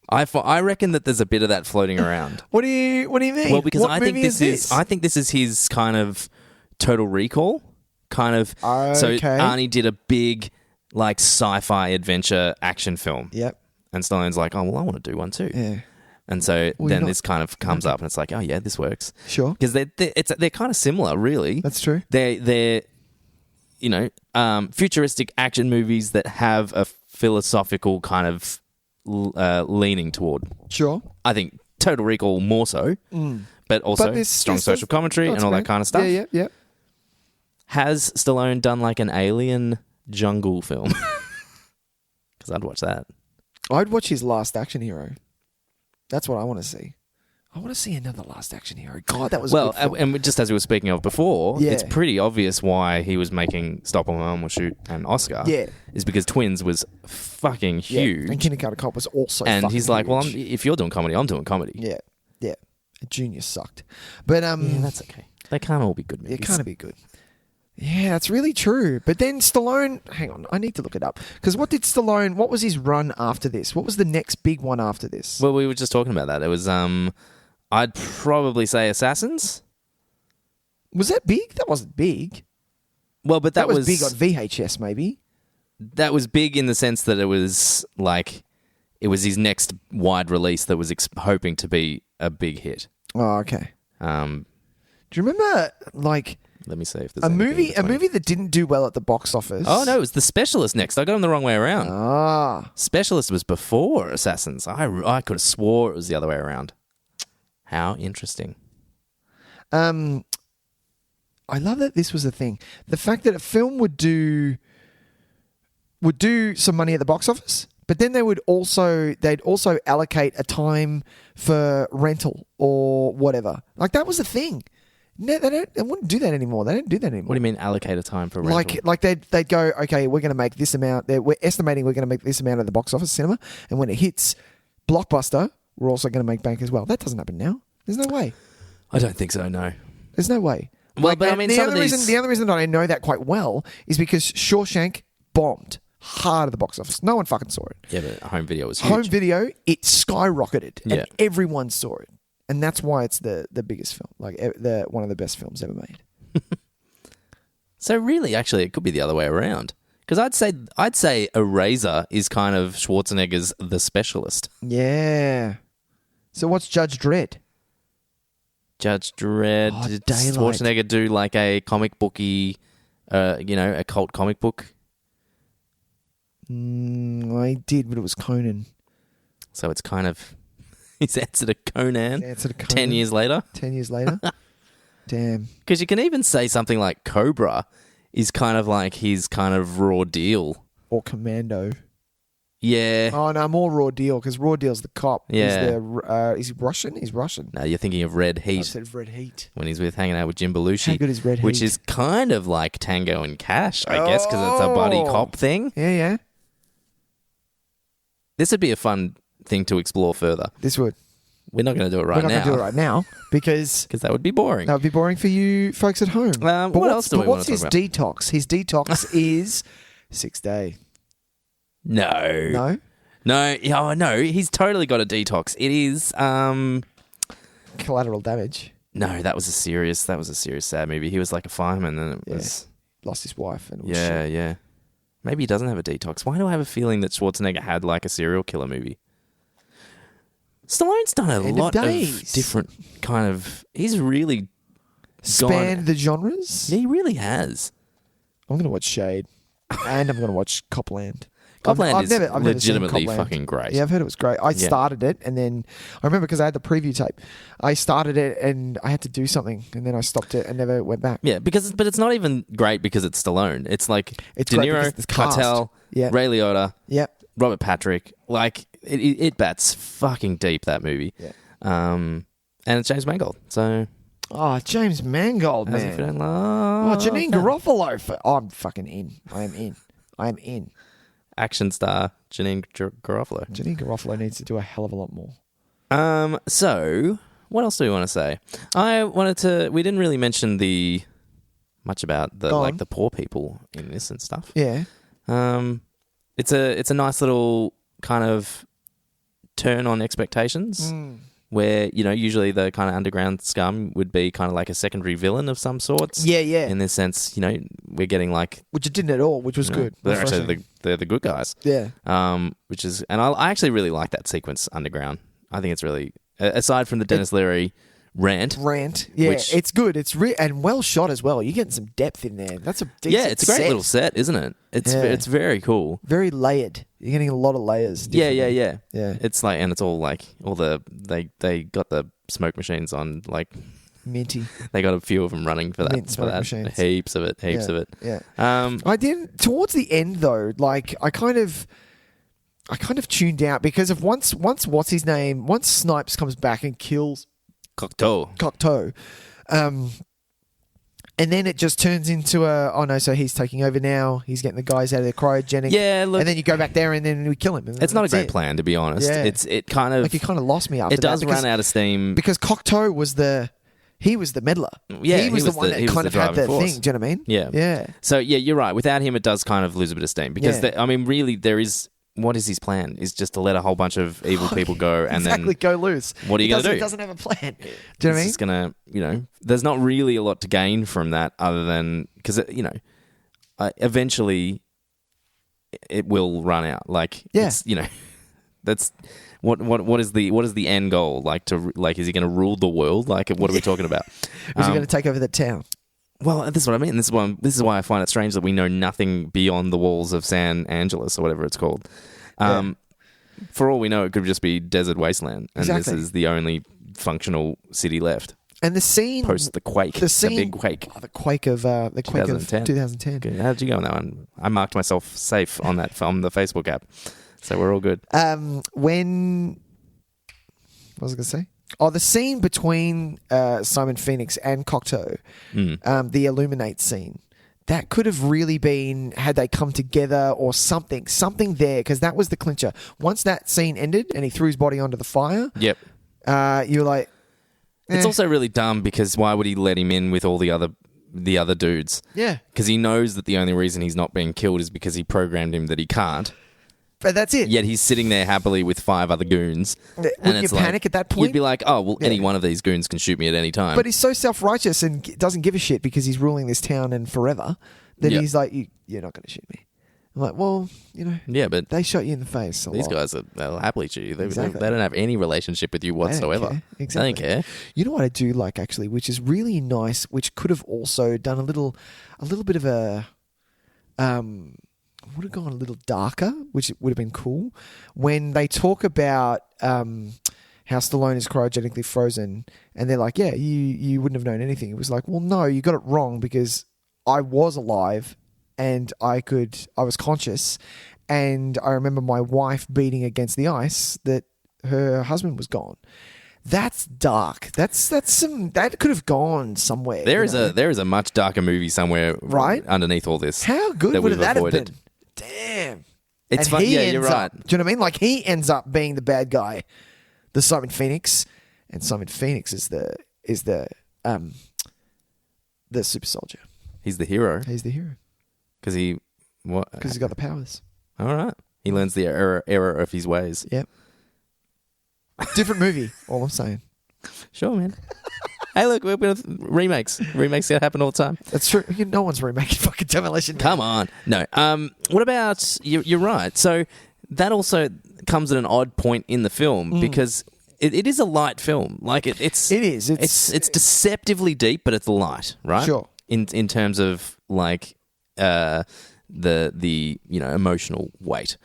I reckon that there's a bit of that floating around. What do you mean? Well, because what I think this is his kind of Total Recall kind of. Okay. So Arnie did a big like sci-fi adventure action film. Yep. And Stallone's like, oh well, I want to do one too. Yeah. And so then this kind of comes up, and it's like, oh yeah, this works. Sure. Because they're kind of similar, really. That's true. They're futuristic action movies that have a philosophical kind of leaning toward. Sure. I think Total Recall more so, but also strong social commentary and all that kind of stuff. Yeah. Has Stallone done like an alien jungle film? Because I'd watch that. I'd watch his Last Action Hero. That's what I want to see. I want to see another Last Action Hero. God, that was well, a good film. and just as we were speaking of before, Yeah. it's pretty obvious why he was making Stop or My Mom Will Shoot and Oscar. Yeah. Is because Twins was fucking huge. And Kindergarten Cop was also and fucking he's like, well, huge. if you're doing comedy, I'm doing comedy. Yeah. Junior sucked. But Yeah, that's okay. They can't all be good movies. It can't be good. Yeah, that's really true. But then Stallone, hang on, I need to look it up. Because what was his run after this? What was the next big one after this? Well, we were just talking about that. It was, I'd probably say Assassins. Was that big? That wasn't big. Well, but that was big on VHS, maybe. That was big in the sense that it was like, it was his next wide release that was hoping to be a big hit. Oh, okay. Do you remember, like... Let me see if there's a movie that didn't do well at the box office. Oh, no, it was The Specialist next. I got him the wrong way around. Ah. Specialist was before Assassins. I could have swore it was the other way around. How interesting. I love that this was a thing. The fact that a film would do some money at the box office, but then they'd also allocate a time for rental or whatever. Like that was a thing. No, they wouldn't do that anymore. They don't do that anymore. What do you mean allocate a time for rental? Like they'd go, okay, we're going to make this amount. We're estimating we're going to make this amount at the box office cinema, and when it hits Blockbuster, we're also going to make bank as well. That doesn't happen now. There's no way. I don't think so. No. There's no way. Well, but I mean, the other reason that I know that quite well is because Shawshank bombed hard at the box office. No one fucking saw it. Yeah, but home video was huge. Home video, it skyrocketed, Yeah. and everyone saw it, and that's why it's the biggest film, like one of the best films ever made. So really, actually, it could be the other way around. Because I'd say Eraser is kind of Schwarzenegger's The Specialist. Yeah. So what's Judge Dredd? Judge Dredd. Oh, Did Daylight. Schwarzenegger do like a comic booky, a cult comic book? I did, but it was Conan. So it's kind of his answer to Conan. Answer to Conan. 10 years later. 10 years later. Damn. Because you can even say something like Cobra is kind of like his kind of Raw Deal. Or Commando. Yeah. Oh, no, more Raw Deal, because Raw Deal's the cop. Yeah. Is he Russian? He's Russian. No, you're thinking of Red Heat. I said Red Heat. When he's hanging out with Jim Belushi. How good is Red Heat? Which is kind of like Tango and Cash, I guess, because it's a buddy cop thing. Yeah. This would be a fun thing to explore further. This would. We're not going to do it right now. We're not going to do it right now because that would be boring. That would be boring for you folks at home. What else do we want to talk about? What's his detox? His detox is 6 Day. No. Oh, no. He's totally got a detox. It is Collateral Damage. No, that was a serious sad movie. He was like a fireman and it was lost his wife and it was yeah. Maybe he doesn't have a detox. Why do I have a feeling that Schwarzenegger had like a serial killer movie? Stallone's done a lot of different kind of... He's really spanned the genres? Yeah, he really has. I'm going to watch Shade and I'm going to watch Copland. Copland is I've never seen legitimately Copland. fucking great. Yeah, I've heard it was great. I started it and then... I remember because I had the preview tape. I started it and I had to do something and then I stopped it and never went back. Yeah, but it's not even great because it's Stallone. It's like it's De Niro, Cartel, Ray Liotta, Robert Patrick. Like, it bats fucking deep, that movie. Yeah. And it's James Mangold, so... Oh, James Mangold, As man. if you don't like... Janine Garofalo. I'm fucking in. I am in. Action star Janine Garofalo. Janine Garofalo needs to do a hell of a lot more. So, what else do we want to say? We didn't really mention much about the poor people in this and stuff. Yeah. It's a nice little kind of turn on expectations. Where, usually the kind of underground scum would be kind of like a secondary villain of some sorts. Yeah. In this sense, we're getting like... Which it didn't at all, which was good. They're actually they're the good guys. Yeah. Which is... And I actually really like that sequence, Underground. I think it's really... Aside from the Dennis Leary rant. Yeah, it's good. It's and well shot as well. You're getting some depth in there. That's a decent Yeah, it's a great little set, isn't it? It's very cool. Very layered. You're getting a lot of layers. Yeah. It's like, and it's all like they got the smoke machines on like minty. They got a few of them running for that. Mint smoke machines. Heaps of it. Yeah. I did towards the end though. Like I kind of tuned out because of once Snipes comes back and kills Cocteau. And then it just turns into so he's taking over now. He's getting the guys out of their cryogenic. Yeah, look, and then you go back there and then we kill him. It's not a great plan, to be honest. Yeah. It kind of... Like, you kind of lost me after that. It does run out of steam. Because Cocteau was the meddler. Yeah, he was the one that kind of had the force. thing. Do you know what I mean? Yeah. Yeah. So, yeah, you're right. Without him, it does kind of lose a bit of steam. Because, really, there is... What is his plan? Is just to let a whole bunch of evil people go and then go loose. What are you going to do? He doesn't have a plan. Do you know what I mean? It's going to, there's not really a lot to gain from that other than because eventually it will run out. Like, it's, that's what is the end goal? Is he going to rule the world? Like, what are we talking about? Is he going to take over the town? Well, this is what I mean. This is why I find it strange that we know nothing beyond the walls of San Angeles or whatever it's called. For all we know, it could just be desert wasteland, and this is the only functional city left. And the scene post the quake, the big quake, the quake of 2010. Good. How did you go on that one? I marked myself safe on that from the Facebook app, so we're all good. What was I going to say? Oh, the scene between Simon Phoenix and Cocteau, the Illuminate scene, that could have really been, had they come together or something there, because that was the clincher. Once that scene ended and he threw his body onto the fire, yep, you were like... It's also really dumb because why would he let him in with all the other dudes? Yeah. Because he knows that the only reason he's not being killed is because he programmed him that he can't. But that's it. Yet he's sitting there happily with 5 other goons. Wouldn't you panic at that point? You'd be like, oh, well, any one of these goons can shoot me at any time. But he's so self-righteous and doesn't give a shit because he's ruling this town and forever that he's like, you're not going to shoot me. I'm like, well, yeah, but they shot you in the face a these lot. Guys, they'll happily shoot you. They Exactly. don't have any relationship with you whatsoever. Exactly. They don't care. You know what I do like, actually, which is really nice, which could have also done a little bit of a... would have gone a little darker, which would have been cool. When they talk about how Stallone is cryogenically frozen, and they're like, yeah, you wouldn't have known anything. It was like, well, no, you got it wrong because I was alive and I was conscious, and I remember my wife beating against the ice that her husband was gone. That's dark. That could have gone somewhere. There is a much darker movie somewhere underneath all this. How good would that have been? Damn. It's fun. Yeah, you're right. Do you know what I mean? Like, he ends up being the bad guy, the Simon Phoenix, and Simon Phoenix is the super soldier. He's the hero. He's the hero. Because he's got the powers. All right. He learns the error of his ways. Yep. Different movie, all I'm saying. Sure, man. Hey, look, we're with remakes. Remakes that happen all the time. That's true. No one's remaking fucking Demolition Man. Come on. No. What about... You're right. So that also comes at an odd point in the film because it is a light film. Like, it is. It's deceptively deep, but it's light, right? Sure. In terms of, like, the emotional weight.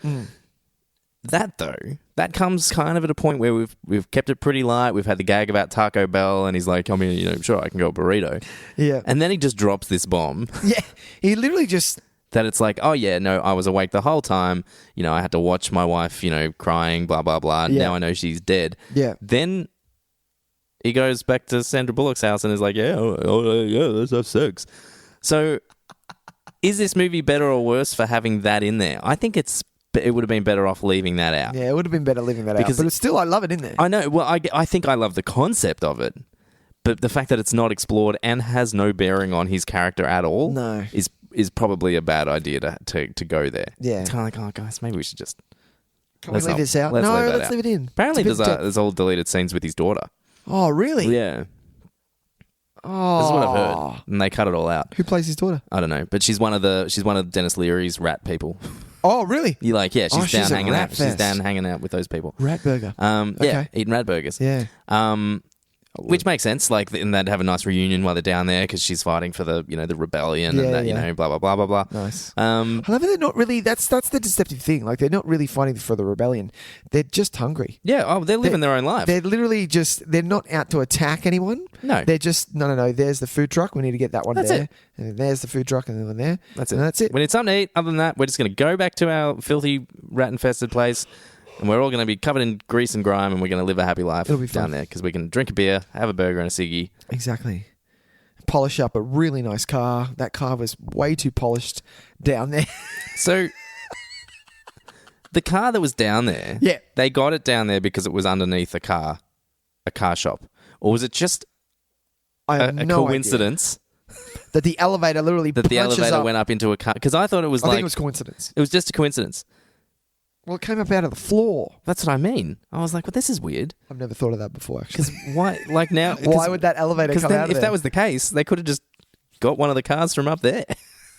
That comes kind of at a point where we've kept it pretty light. We've had the gag about Taco Bell, and he's like, I mean, sure, I can go a burrito. Yeah. And then he just drops this bomb. Yeah. He literally just... That it's like, oh, yeah, no, I was awake the whole time. I had to watch my wife, crying, blah, blah, blah. Yeah. Now I know she's dead. Yeah. Then he goes back to Sandra Bullock's house and is like, yeah, let's have sex. So is this movie better or worse for having that in there? I think it would have been better off leaving that out. Yeah, it would have been better leaving that out. But still, I love it in there. I know. Well, I think I love the concept of it. But the fact that it's not explored and has no bearing on his character at all is probably a bad idea to go there. Yeah. It's kind of like, oh, guys, maybe we should just... Can we leave this out? Let's leave it in. Apparently there's all deleted scenes with his daughter. Oh, really? Yeah. Oh. This is what I've heard. And they cut it all out. Who plays his daughter? I don't know. But she's one of Dennis Leary's rat people. Oh, really? You're like, yeah, she's down hanging out. Fest. She's down hanging out with those people. Rat burger. Yeah, eating rat burgers. Yeah. Which makes sense, like, and they'd have a nice reunion while they're down there because she's fighting for the rebellion and that, blah, blah, blah, blah, blah. Nice. I love it. They're not really, that's the deceptive thing. Like, they're not really fighting for the rebellion. They're just hungry. Yeah, they're living their own life. They're literally they're not out to attack anyone. No. They're just, no, there's the food truck. We need to get that one That's there. it. And then there's the food truck and then one there. That's it. And that's it. We need something to eat. Other than that, we're just going to go back to our filthy, rat-infested place, And we're all going to be covered in grease and grime, and we're going to live a happy life It'll be fun. down there because we can drink a beer, have a burger and a ciggy. Exactly. Polish up a really nice car. That car was way too polished down there. So the car that was down there, Yeah. they got it down there because it was underneath a car shop. Or was it just I have a no coincidence that the elevator literally that the punches elevator up. went up into a car? Because I thought it was I like... think it was coincidence. It was just a coincidence. Well, it came up out of the floor. That's what I mean. I was like, well, this is weird. I've never thought of that before, actually. Because why, like now... Why would that elevator come out of if there? that was the case, they could have just got one of the cars from up there.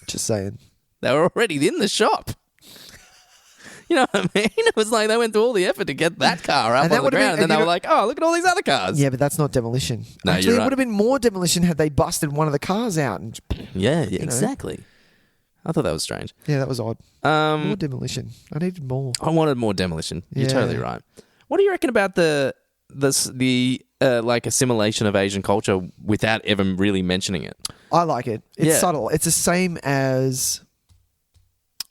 Just saying. They were already in the shop. You know what I mean? It was like they went through all the effort to get that car up on the ground, and then they were like, oh, look at all these other cars. Yeah, but that's not demolition. No, Actually, you're it right. would have been more demolition had they busted one of the cars out. And, Yeah, you know. exactly. I thought that was strange. Yeah, that was odd. More demolition. I needed more. I wanted more demolition. You're Yeah. totally right. What do you reckon about the like assimilation of Asian culture without ever really mentioning it? I like it. It's Yeah. subtle. It's the same as...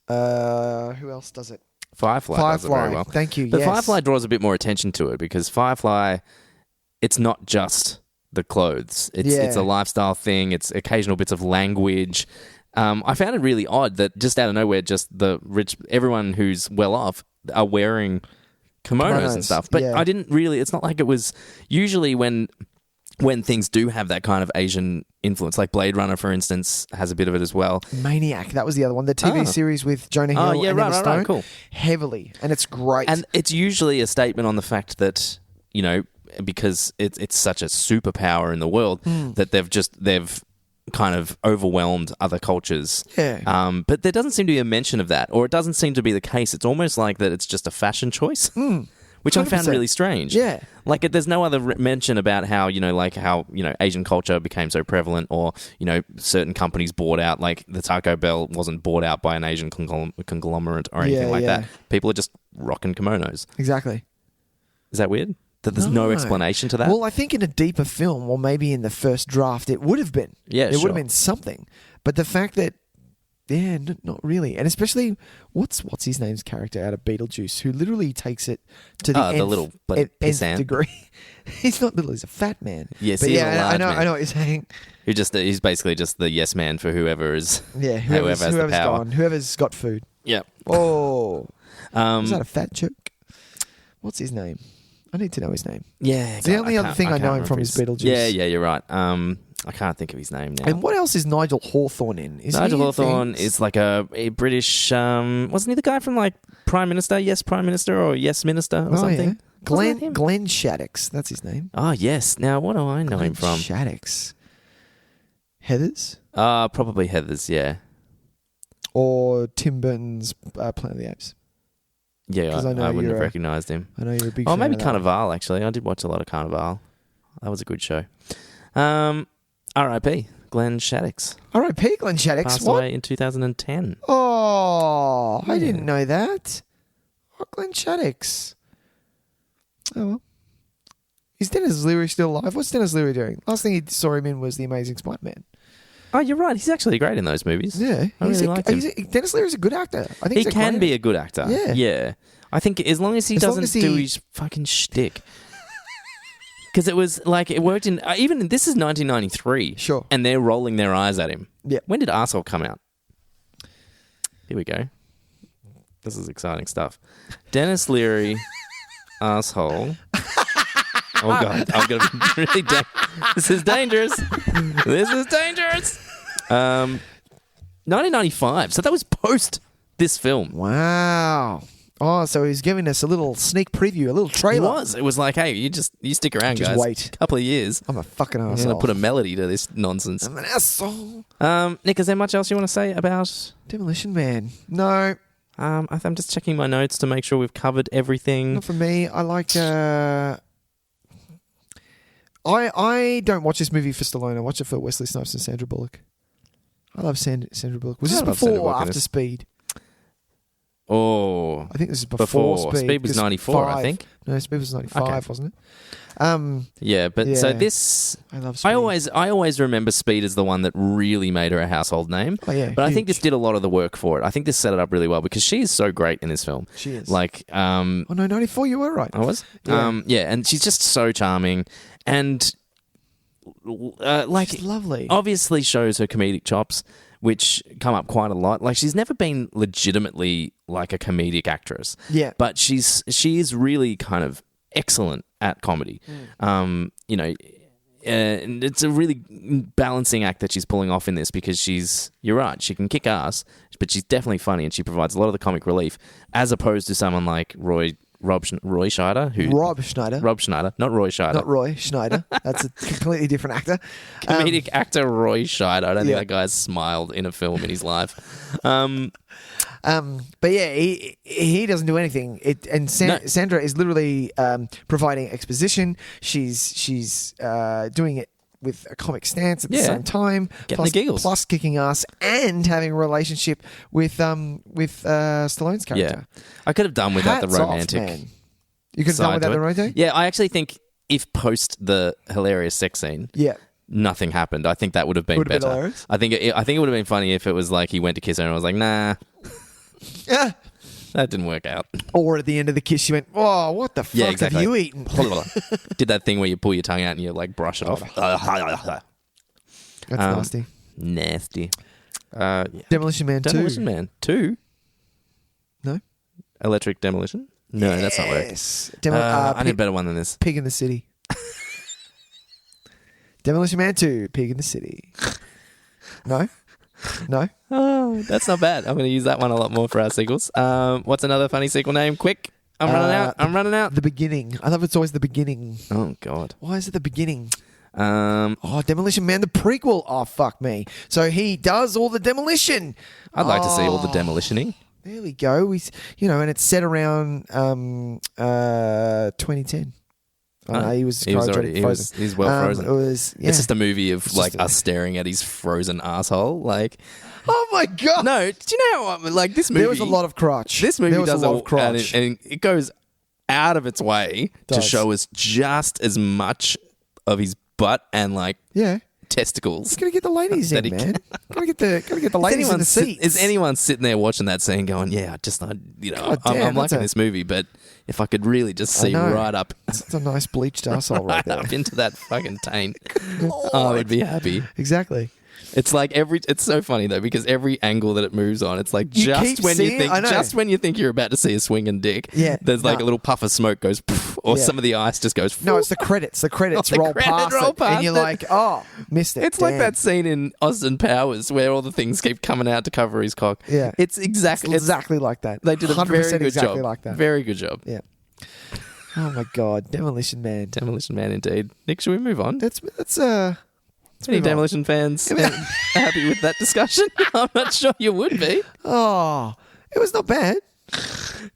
who else does it? Firefly does it very well. Thank you, But yes. Firefly draws a bit more attention to it because Firefly, it's not just the clothes. It's a lifestyle thing. It's occasional bits of language. I found it really odd that just out of nowhere, just the rich, everyone who's well off are wearing kimonos and stuff. But yeah. I didn't really, it's not like it was usually when things do have that kind of Asian influence, like Blade Runner, for instance, has a bit of it as well. Maniac, that was the other one. The TV series with Jonah Hill and Emma Stone. Cool. Heavily. And it's great. And it's usually a statement on the fact that, you know, because it's such a superpower in the world that they've kind of overwhelmed other cultures. Yeah. But there doesn't seem to be a mention of that, or it doesn't seem to be the case. It's almost like that it's just a fashion choice. Which I found 100%. really strange. Yeah. Like, there's no other mention about how, Asian culture became so prevalent or, certain companies bought out, like the Taco Bell wasn't bought out by an Asian conglomerate or anything like that. People are just rocking kimonos. Exactly. Is that weird? That there's no explanation to that? Well, I think in a deeper film, or maybe in the first draft, it would have been. Yeah, It would have been something. But the fact that, not really. And especially, what's his name's character out of Beetlejuice, who literally takes it to the the little nth pissant. degree. He's not little, he's a fat man. Yes, but he is yeah, a large man. I know what you're saying. He's basically just the yes man for whoever is. Yeah, whoever has the power. gone, whoever's got food. Yeah. Oh. Is that a fat joke? What's his name? I need to know his name. Yeah. It's the only other thing I know him from is Beetlejuice. Yeah, you're right. I can't think of his name now. And what else is Nigel Hawthorne in? Nigel Hawthorne is like a British... wasn't he the guy from like Prime Minister, Yes Prime Minister, or Yes Minister or something? Yeah. Glenn Shaddix, that's his name. Oh, yes. Now, what do I know him from? Shaddix. Heathers? Probably Heathers, yeah. Or Tim Burton's Planet of the Apes. Yeah, I wouldn't have recognised him. I know you're a big fan. fan Maybe of that. Carnival, actually. I did watch a lot of Carnival. That was a good show. R.I.P. Glenn Shaddix. R.I.P. Glenn Shaddix. Passed What? away in 2010. Oh, I didn't know that. Oh, Glenn Shaddix. Oh, well. Is Dennis Leary still alive? What's Dennis Leary doing? Last thing he saw him in was The Amazing Spider-Man. Oh, you're right. He's actually great in those movies. Yeah. I really like him. Dennis Leary's a good actor. I think He can be a good actor. Yeah. Yeah. I think as long as he doesn't do his fucking shtick. Because it was like, it worked in, even this is 1993. Sure. And they're rolling their eyes at him. Yeah. When did Arsehole come out? Here we go. This is exciting stuff. Dennis Leary, Arsehole. Oh, God. I'm going to be really This is dangerous. This is dangerous. 1995. So that was post this film. Wow. Oh, so he's giving us a little sneak preview, a little trailer. It was. It was like, hey, you stick around, Just guys. wait. A couple of years. I'm a fucking I'm asshole. going to put a melody to this nonsense. I'm an asshole. Nick, is there much else you want to say about Demolition Man? No. I'm just checking my notes to make sure we've covered everything. Not for me. I like... I don't watch this movie for Stallone. I watch it for Wesley Snipes and Sandra Bullock. I love Sandra Bullock. Was this before or after Speed? Oh, I think this is before Speed. Speed was 94, I think. No, Speed was 95, Okay. wasn't it? Yeah, but so this, I love Speed. I always remember Speed as the one that really made her a household name. Oh, yeah, but I think huge. this did a lot of the work for it. I think this set it up really well because she is so great in this film. She is. Like, oh no, 94. You were right. I was. Yeah. And she's just so charming and like She's lovely. Obviously shows her comedic chops, which come up quite a lot. Like she's never been legitimately like a comedic actress. Yeah. But she is really kind of excellent at comedy. You know, and it's a really balancing act that she's pulling off in this because you're right, she can kick ass, but she's definitely funny and she provides a lot of the comic relief as opposed to someone like Rob Schneider, Rob Schneider, not Roy Scheider. Not Roy Schneider. That's a completely different actor. Comedic actor Roy Scheider. I don't think that guy's smiled in a film in his life. But yeah, he doesn't do anything. Sandra is literally providing exposition. She's doing it with a comic stance at the same time, Getting the giggles. plus kicking ass and having a relationship with Stallone's character. Yeah, I could have done without the Hats off, romantic. man. You could have done without the romantic. Yeah, I actually think if post the hilarious sex scene, nothing happened. I think that would have been better. hilarious? I think it would have been funny if it was like he went to kiss her and I was like, nah. Yeah. That didn't work out. Or at the end of the kiss, she went, "Oh, what the fuck have you eaten?" Did that thing where you pull your tongue out and you like brush it off. That's nasty. Nasty. Demolition Man 2. Demolition Man 2? No. Electric Demolition? No, that's not work. Yes. I need a better one than this. Pig in the City. Demolition Man 2, Pig in the City. No? No? Oh, that's not bad. I'm going to use that one a lot more for our sequels. What's another funny sequel name? Quick. I'm running out. The Beginning. I love it's always The Beginning. Oh, God. Why is it The Beginning? Demolition Man, the prequel. Oh, fuck me. So he does all the demolition. I'd like to see all the demolitioning. There we go. And it's set around 2010. He's well frozen. It's It's just a movie of like us staring at his frozen asshole. Like, oh my god! No, do you know how like this movie? There was a lot of crotch. This movie does a lot of crotch, and it goes out of its way to show us just as much of his butt and like testicles. He's gonna get the ladies in, man. Gotta get the ladies in the seats. Is anyone sitting there watching that scene going, "Yeah, I'm liking this movie, but if I could really just see right up, it's a nice bleached asshole right there, up into that fucking taint, I would be happy." Exactly. It's like it's so funny though because every angle that it moves on, it's like just when you think you're about to see a swinging dick, there's like a little puff of smoke goes, poof, or some of the ice just goes. No, it's the credits. The credits roll past it, and you're like, "Oh, missed it." It's like that scene in Austin Powers where all the things keep coming out to cover his cock. Yeah, it's exactly like that. They did a very good job. Like that. Very good job. Yeah. Oh my god, Demolition Man. Demolition Man, indeed. Nick, should we move on? That's Any Demolition fans happy with that discussion? I'm not sure you would be. Oh, it was not bad.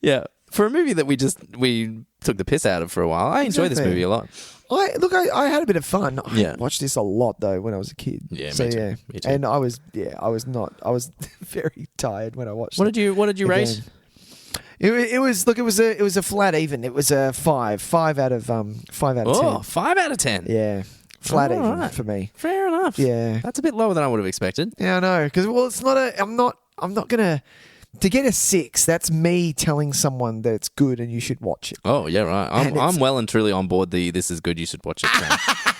Yeah. For a movie that we took the piss out of for a while, I enjoyed this movie a lot. I had a bit of fun. Yeah. I watched this a lot though when I was a kid. Yeah, so, me too. Yeah. Me too. And I was very tired when I watched it. What did you rate? It was a flat even. It was a 5 out of 10. 5 out of 10. Yeah. Flat even for me. Fair enough. Yeah. That's a bit lower than I would have expected. Yeah, I know. Because it's not I'm not gonna to get a 6. That's me telling someone that it's good and you should watch it. Oh yeah, right. I'm well and truly on board. This is good. You should watch it.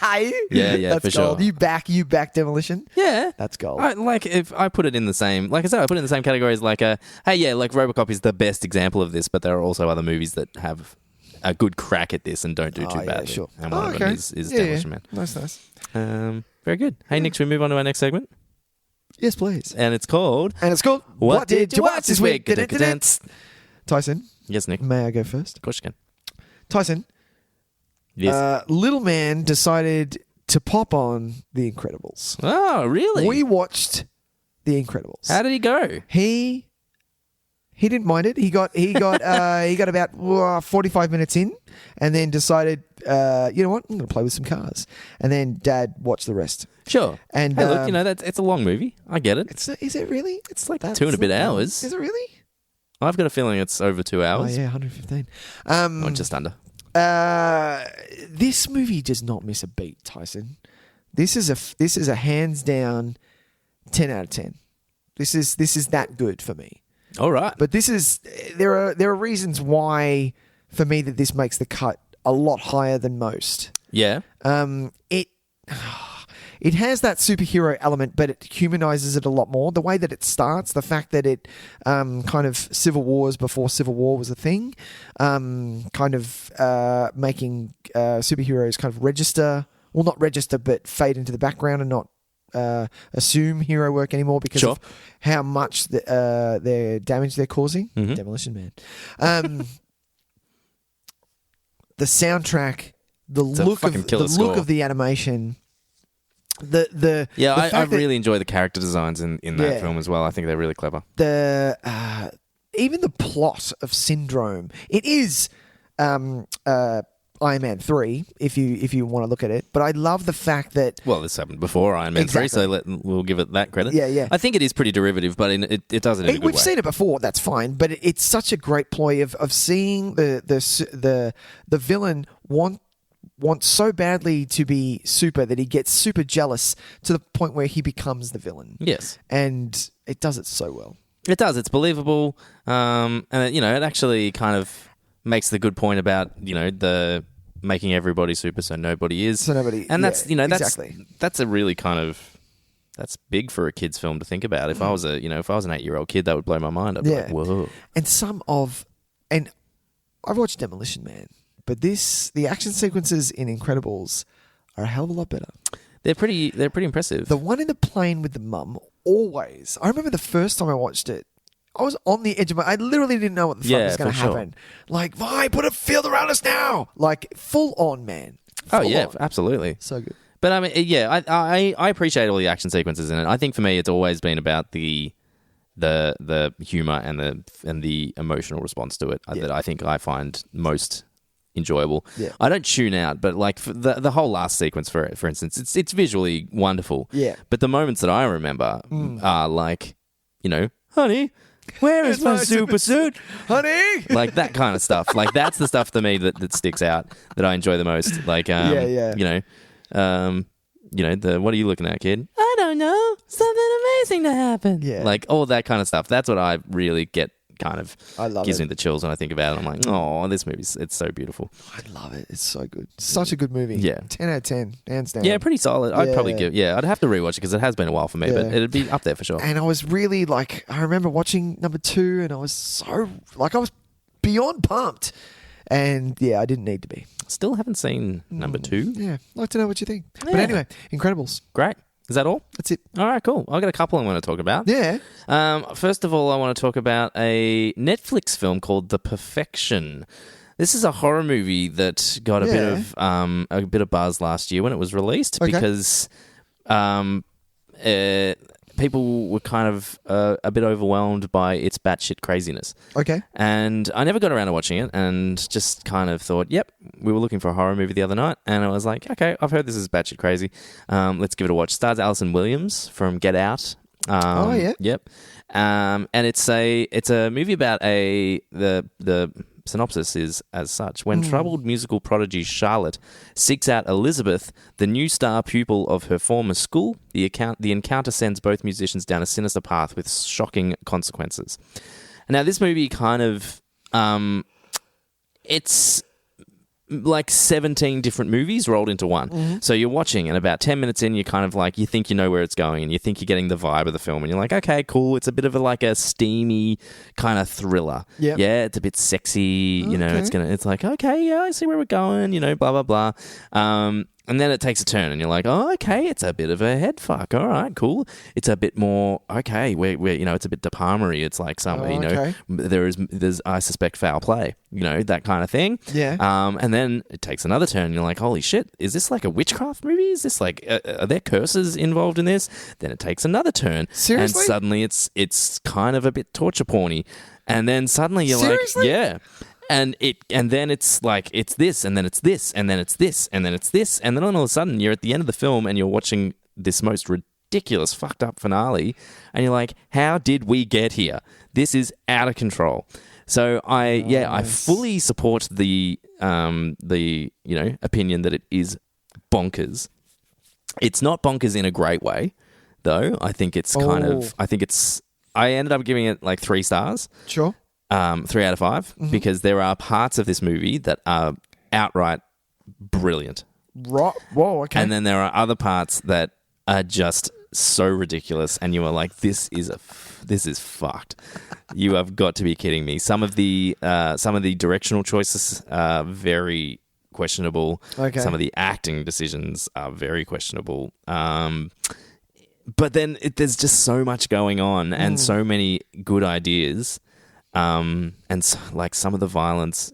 Are you? Yeah, that's for gold. sure. You back Demolition? Yeah, that's gold. If I put it in the same, like I said, I put it in the same category as like like RoboCop is the best example of this, but there are also other movies that have a good crack at this and don't do too badly. Sure. And one of them is Demolition Man. Nice. Very good. Hey, Nick, should we move on to our next segment? Yes, please. And it's called What Did You Watch This Week? Tyson. Yes, Nick. May I go first? Of course you can. Tyson. Yes. Little man decided to pop on The Incredibles. Oh, really? We watched The Incredibles. How did he go? He didn't mind it. He got about 45 minutes in, and then decided, you know what, I'm going to play with some cars. And then Dad watched the rest. Sure. And hey, look, it's a long movie. I get it. Is it really? It's like 2 and a bit hours. Is it really? I've got a feeling it's over 2 hours. Oh, yeah, 115. Or just under. This movie does not miss a beat, Tyson. This is a hands down 10 out of 10. This is that good for me. All right. But there are reasons why for me that this makes the cut a lot higher than most. Yeah. It has that superhero element, but it humanizes it a lot more. The way that it starts, the fact that it kind of Civil Wars before Civil War was a thing, kind of making superheroes kind of register, well, not register, but fade into the background and not assume hero work anymore because of how much their damage they're causing. Mm-hmm. Demolition Man. The soundtrack, the look of the animation. I really enjoy the character designs in that film as well. I think they're really clever. Even the plot of Syndrome. It is Iron Man 3, if you want to look at it. But I love the fact that... Well, this happened before Iron Man 3, so we'll give it that credit. Yeah. I think it is pretty derivative, but it does it in a good way. We've seen it before, that's fine. But it's such a great ploy of seeing the villain wants so badly to be super that he gets super jealous to the point where he becomes the villain. Yes. And it does it so well. It does. It's believable. And, it actually kind of makes the good point about, the making everybody super so nobody is. So nobody... And that's, exactly. That's a really kind of... That's big for a kid's film to think about. If I was an 8-year-old kid, that would blow my mind. I'd be like, whoa. And I've watched Demolition Man. But the action sequences in Incredibles are a hell of a lot better. They're pretty impressive. The one in the plane with the mum, always. I remember the first time I watched it, I was on the edge of I literally didn't know what the fuck was going to happen. Like, put a field around us now! Like, full on, man. Full on. Absolutely. So good. But I mean, I appreciate all the action sequences in it. I think for me, it's always been about the humor and the emotional response to it that I think I find most enjoyable. Yeah. I don't tune out, but like for the whole last sequence, for instance, it's visually wonderful. Yeah. But the moments that I remember are like, honey, where is my super suit? Honey! Like that kind of stuff. Like that's the stuff to me that sticks out, that I enjoy the most. Like, what are you looking at, kid? I don't know. Something amazing to happen. Yeah. Like all that kind of stuff. That's what I really get. Kind of gives it. me the chills when I think about it. I'm like, oh, this movie's it's so beautiful. I love it. It's so good. Such a good movie. Yeah. 10 out of 10, hands down. Yeah, pretty solid. I'd probably I'd have to rewatch it because it has been a while for me, but it'd be up there for sure. And I was really I remember watching number 2 and I was I was beyond pumped. And I didn't need to be. Still haven't seen number 2. Yeah, I'd like to know what you think. Yeah. But anyway, Incredibles. Great. Is that all? That's it. All right, cool. I've got a couple I want to talk about. Yeah. First of all, I want to talk about a Netflix film called The Perfection. This is a horror movie that got a bit of buzz last year when it was released because people were kind of a bit overwhelmed by its batshit craziness. Okay. And I never got around to watching it and just kind of thought, yep, we were looking for a horror movie the other night. And I was like, okay, I've heard this is batshit crazy. Let's give it a watch. Stars Alison Williams from Get Out. Yep. And it's a movie about the synopsis is as such. When troubled musical prodigy Charlotte seeks out Elizabeth, the new star pupil of her former school, the encounter sends both musicians down a sinister path with shocking consequences. Now, this movie kind of... it's like 17 different movies rolled into one. Mm-hmm. So you're watching, and about 10 minutes in, you're kind of like, you think you know where it's going, and you think you're getting the vibe of the film, and you're like, okay, cool. It's a bit of a steamy kind of thriller. Yep. Yeah, it's a bit sexy. You know, it's like, okay, yeah, I see where we're going. You know, blah blah blah. And then it takes a turn, and you're like, oh, okay, it's a bit of a head fuck. All right, cool. It's a bit more, okay, we're it's a bit De Palmer-y. It's like there's, I suspect, foul play, that kind of thing. Yeah. And then it takes another turn, and you're like, holy shit, is this like a witchcraft movie? Is this like, are there curses involved in this? Then it takes another turn. Seriously? And suddenly it's kind of a bit torture porny. And then suddenly you're Seriously? like, yeah. And then it's like, it's this, and then it's this, and then it's this, and then it's this, and then all of a sudden you're at the end of the film and you're watching this most ridiculous, fucked up finale, and you're like, how did we get here? This is out of control. So I fully support the opinion that it is bonkers. It's not bonkers in a great way, though. I think it's I ended up giving it like 3 stars. Sure. 3 out of 5, because there are parts of this movie that are outright brilliant. Right. Whoa, okay. And then there are other parts that are just so ridiculous, and you are like, this is fucked. You have got to be kidding me. Some of the directional choices are very questionable. Okay. Some of the acting decisions are very questionable. But then there's just so much going on and so many good ideas. And some of the violence,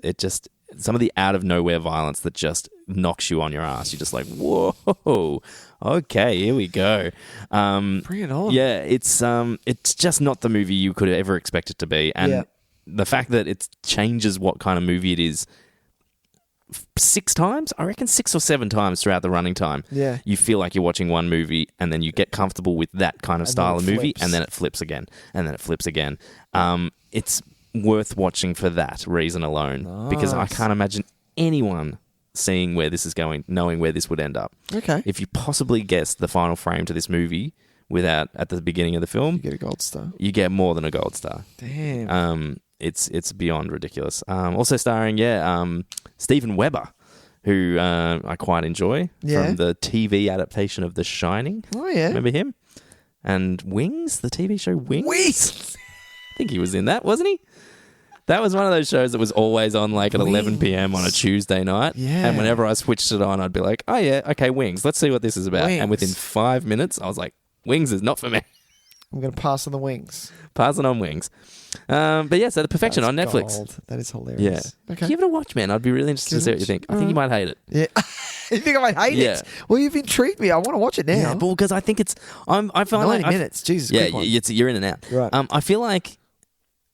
some of the out of nowhere violence that just knocks you on your ass. You're just like, whoa, okay, here we go. Bring it on. Yeah, it's just not the movie you could ever expect it to be. And the fact that it changes what kind of movie it is 6 times, I reckon 6 or 7 times throughout the running time. Yeah. You feel like you're watching one movie, and then you get comfortable with that kind of style of movie, and then it flips again, and then it flips again. It's worth watching for that reason alone, because I can't imagine anyone seeing where this is going, knowing where this would end up. Okay. If you possibly guessed the final frame to this movie without at the beginning of the film, you get a gold star. You get more than a gold star. Damn. It's beyond ridiculous. Also starring, Steven Weber, who I quite enjoy from the TV adaptation of The Shining. Oh, yeah. Remember him? And Wings, the TV show Wings. I think he was in that, wasn't he? That was one of those shows that was always on like at 11 p.m. on a Tuesday night. Yeah. And whenever I switched it on, I'd be like, oh, yeah, okay, Wings. Let's see what this is about. Wings. And within 5 minutes, I was like, Wings is not for me. I'm going to pass on the Wings. Passing on Wings. But yeah, so The Perfection on Netflix. Gold. That is hilarious. Yeah. Okay. Give it a watch, man. I'd be really interested to see what you think. I think you might hate it. Yeah. You think I might hate it? Well, you've intrigued me. I want to watch it now. Yeah, well, because I think it's... I find 90 minutes. Jesus. Yeah, quick one. you're in and out. Right.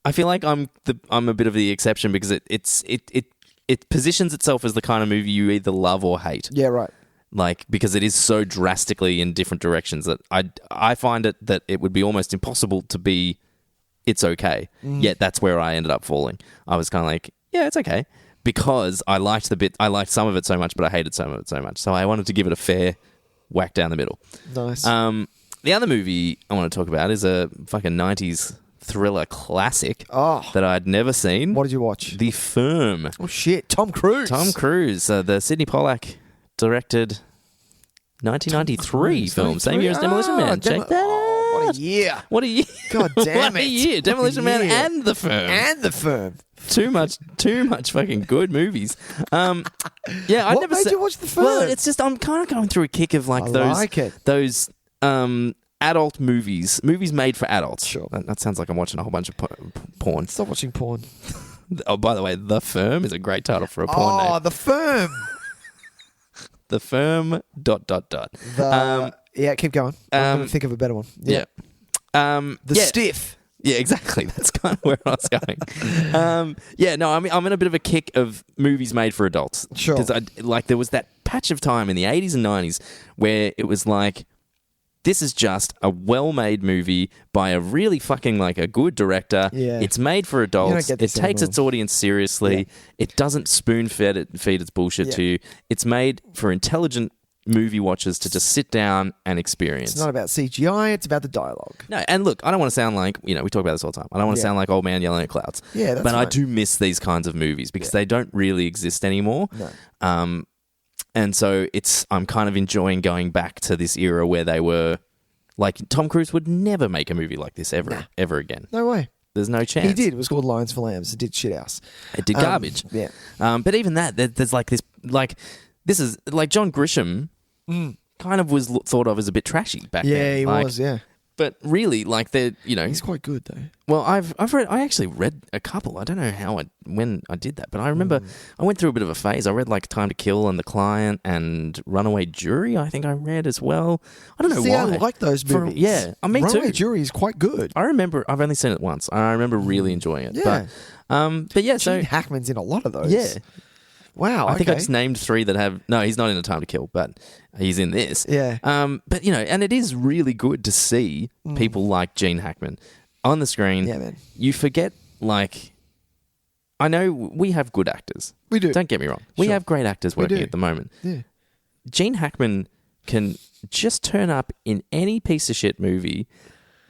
I feel like I'm a bit of the exception because it positions itself as the kind of movie you either love or hate. Yeah, right. Like, because it is so drastically in different directions that I find it that it would be almost impossible to be it's okay. Yet that's where I ended up falling. I was kind of like, yeah, it's okay. Because I liked some of it so much, but I hated some of it so much. So I wanted to give it a fair whack down the middle. Nice. The other movie I want to talk about is a fucking 90s thriller classic that I'd never seen. What did you watch? The Firm. Oh, shit. Tom Cruise. The Sidney Pollack directed 1993 film. Same year as Demolition Man. Check that out. What a year. What a year. God damn it. What a year. Demolition Man and The Firm. Too much fucking good movies. I'd what never made you watch The Firm? Well, it's just I'm kind of going through a kick of like those adult movies made for adults. Sure. That sounds like I'm watching a whole bunch of porn. Stop watching porn. Oh, by the way, The Firm is a great title for a porn name. Oh, The Firm. The Firm ... Yeah, keep going. I'm going to think of a better one. Yeah. The Stiff. Yeah, exactly. That's kind of where I was going. I'm in a bit of a kick of movies made for adults. Sure. Because there was that patch of time in the 80s and 90s where it was like, this is just a well-made movie by a really fucking like a good director. Yeah. It's made for adults. It takes its audience seriously. Yeah. It doesn't spoon-feed its bullshit to you. It's made for intelligent movie watchers to just sit down and experience. It's not about CGI, it's about the dialogue. No, and look, I don't want to sound like, we talk about this all the time. I don't want to sound like old man yelling at clouds. Yeah, that's But I fine. do miss these kinds of movies because they don't really exist anymore. No. And so I'm kind of enjoying going back to this era where they were like, Tom Cruise would never make a movie like this ever again. No way. There's no chance. He did. It was called Lions for Lambs. It did shit house. It did garbage. Yeah. But even that, there's like this is like John Grisham kind of was thought of as a bit trashy back then. Yeah, he was, yeah. But really, like he's quite good though. Well, I actually read a couple. I don't know when I did that, but I remember I went through a bit of a phase. I read like Time to Kill and The Client and Runaway Jury. I think I read as well. I don't know why. I like those movies. Runaway Jury is quite good. I remember I've only seen it once. And I remember really enjoying it. Yeah. But yeah. So Gene Hackman's in a lot of those. Yeah. Wow, I think I okay. just named 3 that have... No, he's not in A Time to Kill, but he's in this. Yeah. But, you know, and it is really good to see people like Gene Hackman on the screen. Yeah, man. You forget, like... I know we have good actors. We do. Don't get me wrong. We have great actors working do. at the moment. Yeah. Gene Hackman can just turn up in any piece of shit movie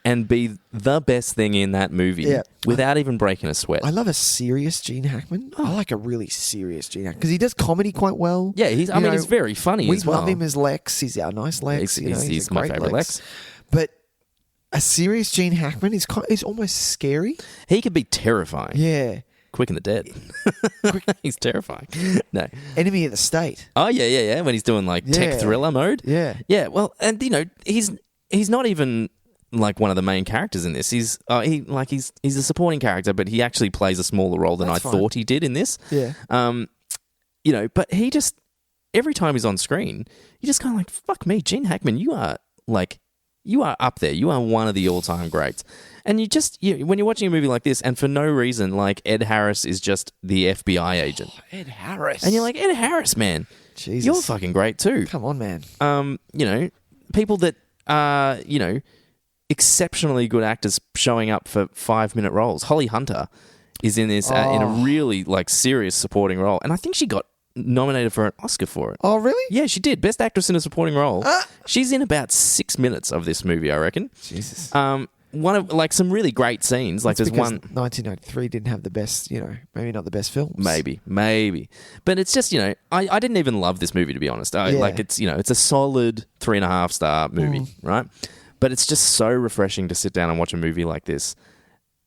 and be the best thing in that movie without even breaking a sweat. I love a serious Gene Hackman. I like a really serious Gene Hackman because he does comedy quite well. Yeah, he's very funny we as well. love him as Lex. He's our nice Lex. He's a my great favourite Lex. But a serious Gene Hackman is almost scary. He could be terrifying. Yeah. Quick and the Dead. He's terrifying. No. Enemy of the State. Oh, yeah. When he's doing like tech thriller mode. Yeah. Yeah, well, and you know, he's not even like one of the main characters in this. He's a supporting character, but he actually plays a smaller role than I thought he did in this. Yeah. You know, but he just every time he's on screen, you just kind of like, fuck me, Gene Hackman, you are up there. You are one of the all-time greats. And when you're watching a movie like this, and for no reason, like Ed Harris is just the FBI agent. Oh, Ed Harris. And you're like, Ed Harris, man. Jesus. You're fucking great too. Come on, man. You know, people that are, you know, exceptionally good actors showing up for 5-minute roles. Holly Hunter is in this in a really like serious supporting role. And I think she got nominated for an Oscar for it. Oh, really? Yeah, she did. Best actress in a supporting role. She's in about 6 minutes of this movie, I reckon. Jesus. One of like some really great scenes. Like That's there's one. 1993 didn't have the best, you know, maybe not the best films. Maybe, but it's just, you know, I didn't even love this movie, to be honest. Like it's, you know, it's a solid 3.5-star movie, right? But it's just so refreshing to sit down and watch a movie like this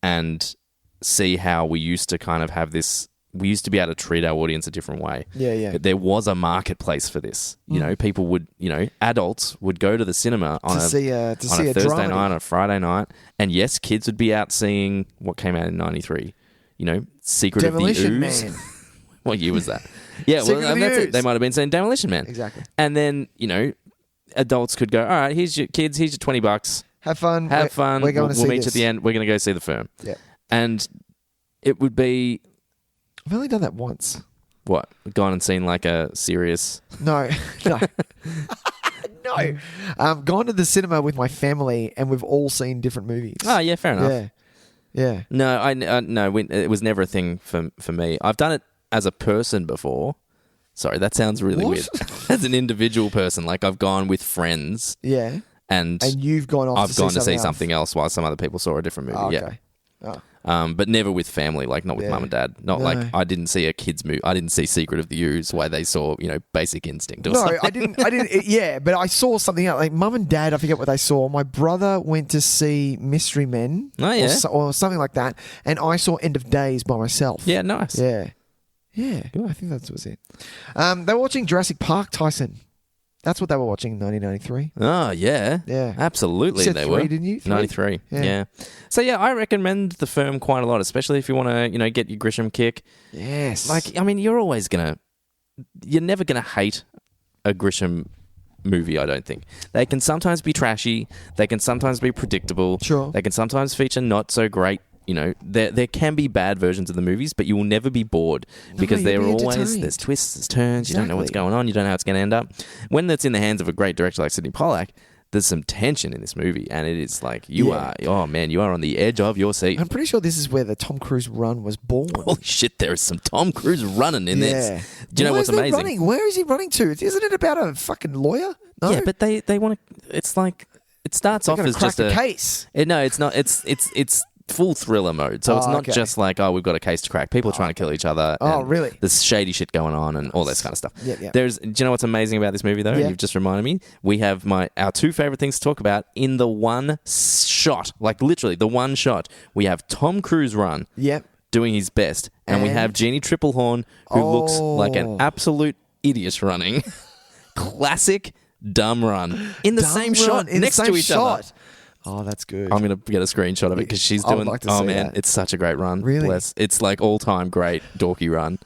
and see how we used to kind of have this. We used to be able to treat our audience a different way. Yeah. There was a marketplace for this. You know, people would, you know, adults would go to the cinema on a Thursday night or a Friday night. And yes, kids would be out seeing what came out in 93. You know, Secret Demolition of the Ooze. Man. What year was that? Yeah, Secret well, of the that's Ooze. it. They might have been saying Demolition Man. Exactly. And then, you know, adults could go, all right, here's your kids, here's your $20. Have fun. We're going to see we'll meet this. at the end. We're going to go see The Firm. Yeah. And it would be... I've only done that once. What? Gone and seen like a serious... No. No. Gone to the cinema with my family and we've all seen different movies. Oh, yeah, fair enough. Yeah. No, no, it was never a thing for me. I've done it as a person before. Sorry, that sounds really weird. As an individual person, like I've gone with friends. Yeah. And you've gone off I've gone to see something else while some other people saw a different movie. Oh, okay. Yeah. But never with family, like not with mum and dad. Not like I didn't see a kids movie. I didn't see Secret of the Ooze why they saw, you know, Basic Instinct or something. I didn't. Yeah, but I saw something else. Like mum and dad, I forget what they saw. My brother went to see Mystery Men. Oh, yeah. Or something like that. And I saw End of Days by myself. Yeah, nice. Yeah. I think that was it. They were watching Jurassic Park, Tyson. That's what they were watching in 1993. Oh, yeah. Yeah. Absolutely, You said they 3, were. didn't you? 3? 93, Yeah. So, yeah, I recommend The Firm quite a lot, especially if you want to, you know, get your Grisham kick. Yes. Like, I mean, you're never going to hate a Grisham movie, I don't think. They can sometimes be trashy. They can sometimes be predictable. Sure. They can sometimes feature not so great. You know, there can be bad versions of the movies, but you will never be bored because there's twists, there's turns. You don't know what's going on. You don't know how it's going to end up. When that's in the hands of a great director like Sidney Pollack, there's some tension in this movie, and it is like you are on the edge of your seat. I'm pretty sure this is where the Tom Cruise run was born. Holy shit, there is some Tom Cruise running in this. Do you know what's amazing? Running? Where is he running to? Isn't it about a fucking lawyer? No? Yeah, but they want to. It's like it starts off as just a case. No, it's not. It's full thriller mode. So it's not just like, we've got a case to crack. People are trying to kill each other. Oh, really? There's shady shit going on and all this kind of stuff. Yeah. Do you know what's amazing about this movie, though? Yeah. You've just reminded me. We have our two favorite things to talk about in the one shot. Like, literally, the one shot. We have Tom Cruise run. Yep. Doing his best. And we have Jeannie Triplehorn, who looks like an absolute idiot running. Classic dumb run. In the same shot, next to each other. Oh, that's good. I'm going to get a screenshot of it because she's doing... like to see man, that. it's such a great run. Really? It's like all-time great dorky run.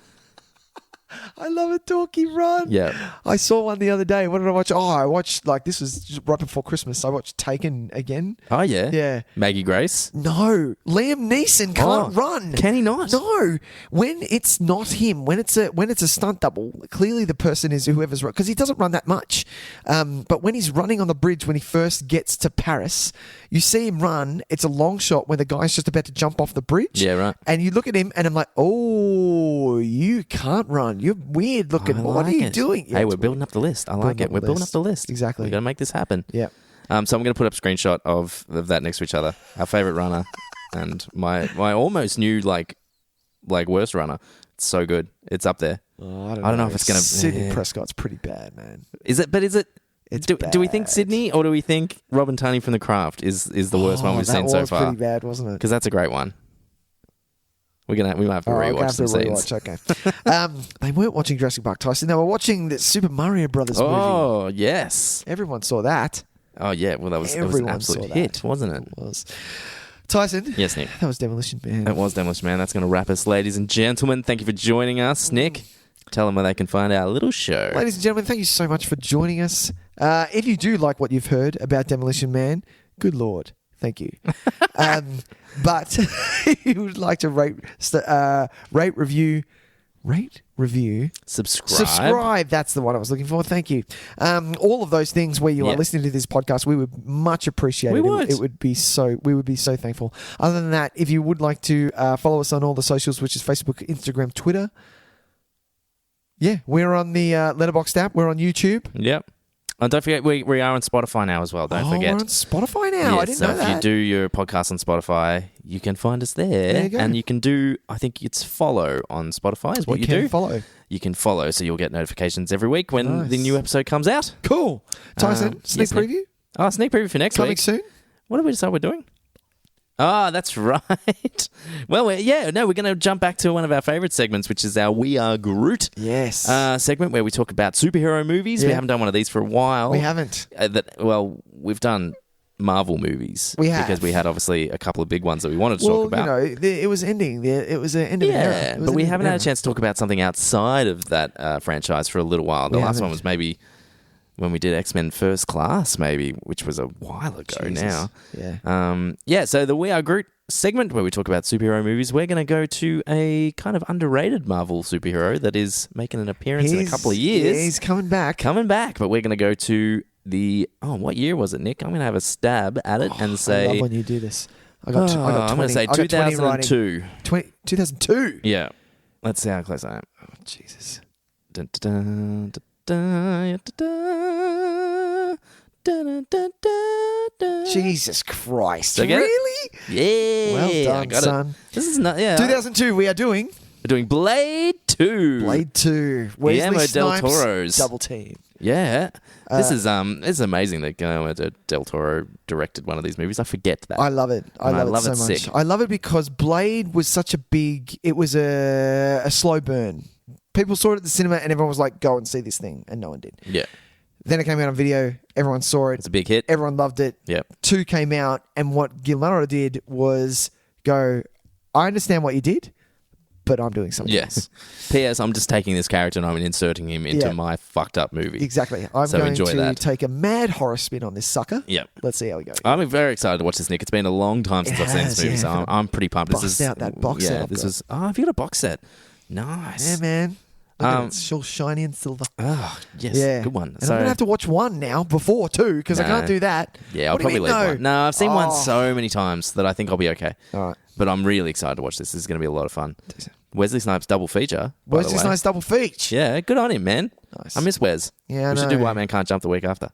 I love a talkie run. Yeah. I saw one the other day. What did I watch? Oh, I watched, this was just right before Christmas. I watched Taken again. Oh, yeah? Yeah. Maggie Grace? No. Liam Neeson can't run. Can he not? No. When it's not him, when it's a stunt double, clearly the person is whoever's run, because he doesn't run that much. But when he's running on the bridge, when he first gets to Paris, you see him run. It's a long shot when the guy's just about to jump off the bridge. Yeah, right. And you look at him and I'm like, oh, you can't run. You're weird looking. What are you doing? Yeah, hey, we're building up the list. I like it. We're building up the list. Exactly. We're going to make this happen. Yeah. So I'm going to put up a screenshot of that next to each other. Our favourite runner and my almost new, worst runner. It's so good. It's up there. Oh, I don't know if it's going to... Sydney Prescott's pretty bad, man. Is it? But is it... It's do we think Sydney or do we think Robin Tunney from The Craft is the worst one we've seen so far? That was pretty bad, wasn't it? Because that's a great one. We might have to rewatch some scenes. Okay. They weren't watching Jurassic Park, Tyson. They were watching the Super Mario Brothers movie. Oh, yes. Everyone saw that. Oh, yeah. Well, that was an absolute hit, wasn't it? It was. Tyson. Yes, Nick. That was Demolition Man. It was Demolition Man. That's going to wrap us, ladies and gentlemen. Thank you for joining us. Nick, tell them where they can find our little show. Ladies and gentlemen, thank you so much for joining us. If you do like what you've heard about Demolition Man, good Lord. Thank you. But if you would like to rate, review, subscribe. That's the one I was looking for. Thank you. All of those things where you are listening to this podcast, we would much appreciate it. We would be so thankful. Other than that, if you would like to follow us on all the socials, which is Facebook, Instagram, Twitter. Yeah, we're on the Letterboxd app. We're on YouTube. Yep. And don't forget, we are on Spotify now as well. Don't forget. We're on Spotify now. Yes, I didn't know that. If you do your podcast on Spotify, you can find us there. There you go. And you can do, I think it's follow on Spotify is what you do. You can follow, so you'll get notifications every week when the new episode comes out. Cool. Tyson, sneak preview? Sneak preview for next week. Coming soon? What did we decide we're doing? Oh, that's right. Well, we're going to jump back to one of our favourite segments, which is our We Are Groot segment, where we talk about superhero movies. We haven't done one of these for a while. We haven't. We've done Marvel movies. We have. Because we had, obviously, a couple of big ones that we wanted to talk about. It was ending. It was an end of an era. But we haven't had a chance to talk about something outside of that franchise for a little while. The last one was maybe... when we did X-Men First Class, maybe, which was a while ago now. Yeah. So the We Are Groot segment where we talk about superhero movies, we're going to go to a kind of underrated Marvel superhero that is making an appearance in a couple of years. Yeah, he's coming back. But we're going to go to what year was it, Nick? I'm going to have a stab at it and say... I love when you do this. I got 20. I'm going to say 2002. 2002? Yeah. Let's see how close I am. Oh, Jesus. Dun, dun, dun, dun. Jesus Christ. Did I get it? Really? Yeah. Well done, I got son. It. This is not, 2002, we're doing Blade 2. Blade 2. Guillermo del Snipes, Toro's double team. Yeah. This is amazing that Guillermo del Toro directed one of these movies. I forget that. I love it. I love it so much. Sick. I love it because Blade was such it was a slow burn. People saw it at the cinema and everyone was like, go and see this thing. And no one did. Yeah. Then it came out on video. Everyone saw it. It's a big hit. Everyone loved it. Yep. 2 came out. And what Guillermo did was go, I understand what you did, but I'm doing something else. P.S. I'm just taking this character and I'm inserting him into my fucked up movie. Exactly. I'm going to take a mad horror spin on this sucker. Yep. Let's see how we go. I'm very excited to watch this, Nick. It's been a long time since I've seen this movie, so I'm pretty pumped. Bust out that box set. Have you got a box set? Nice. Yeah, man. It's all shiny and silver. Oh, yes. Yeah. Good one. And I'm going to have to watch one now before 2 because I can't do that. Yeah, I'll probably leave one. No, I've seen one so many times that I think I'll be okay. All right. But I'm really excited to watch this. This is going to be a lot of fun. Wesley Snipes double feature. Wesley Snipes double feature. Yeah, good on him, man. Nice. I miss Wes. Yeah, we should do White Man Can't Jump the week after.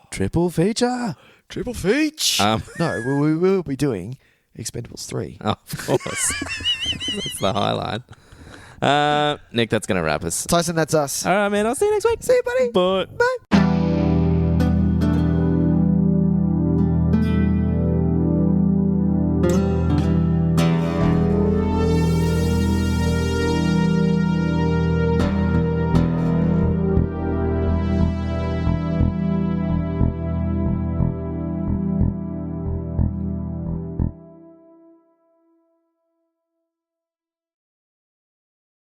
Triple feature. No, we will be doing Expendables 3. Oh, of course. That's the highlight. Nick, that's going to wrap us. Tyson, that's us. All right, man. I'll see you next week. See you, buddy. Bye. Bye.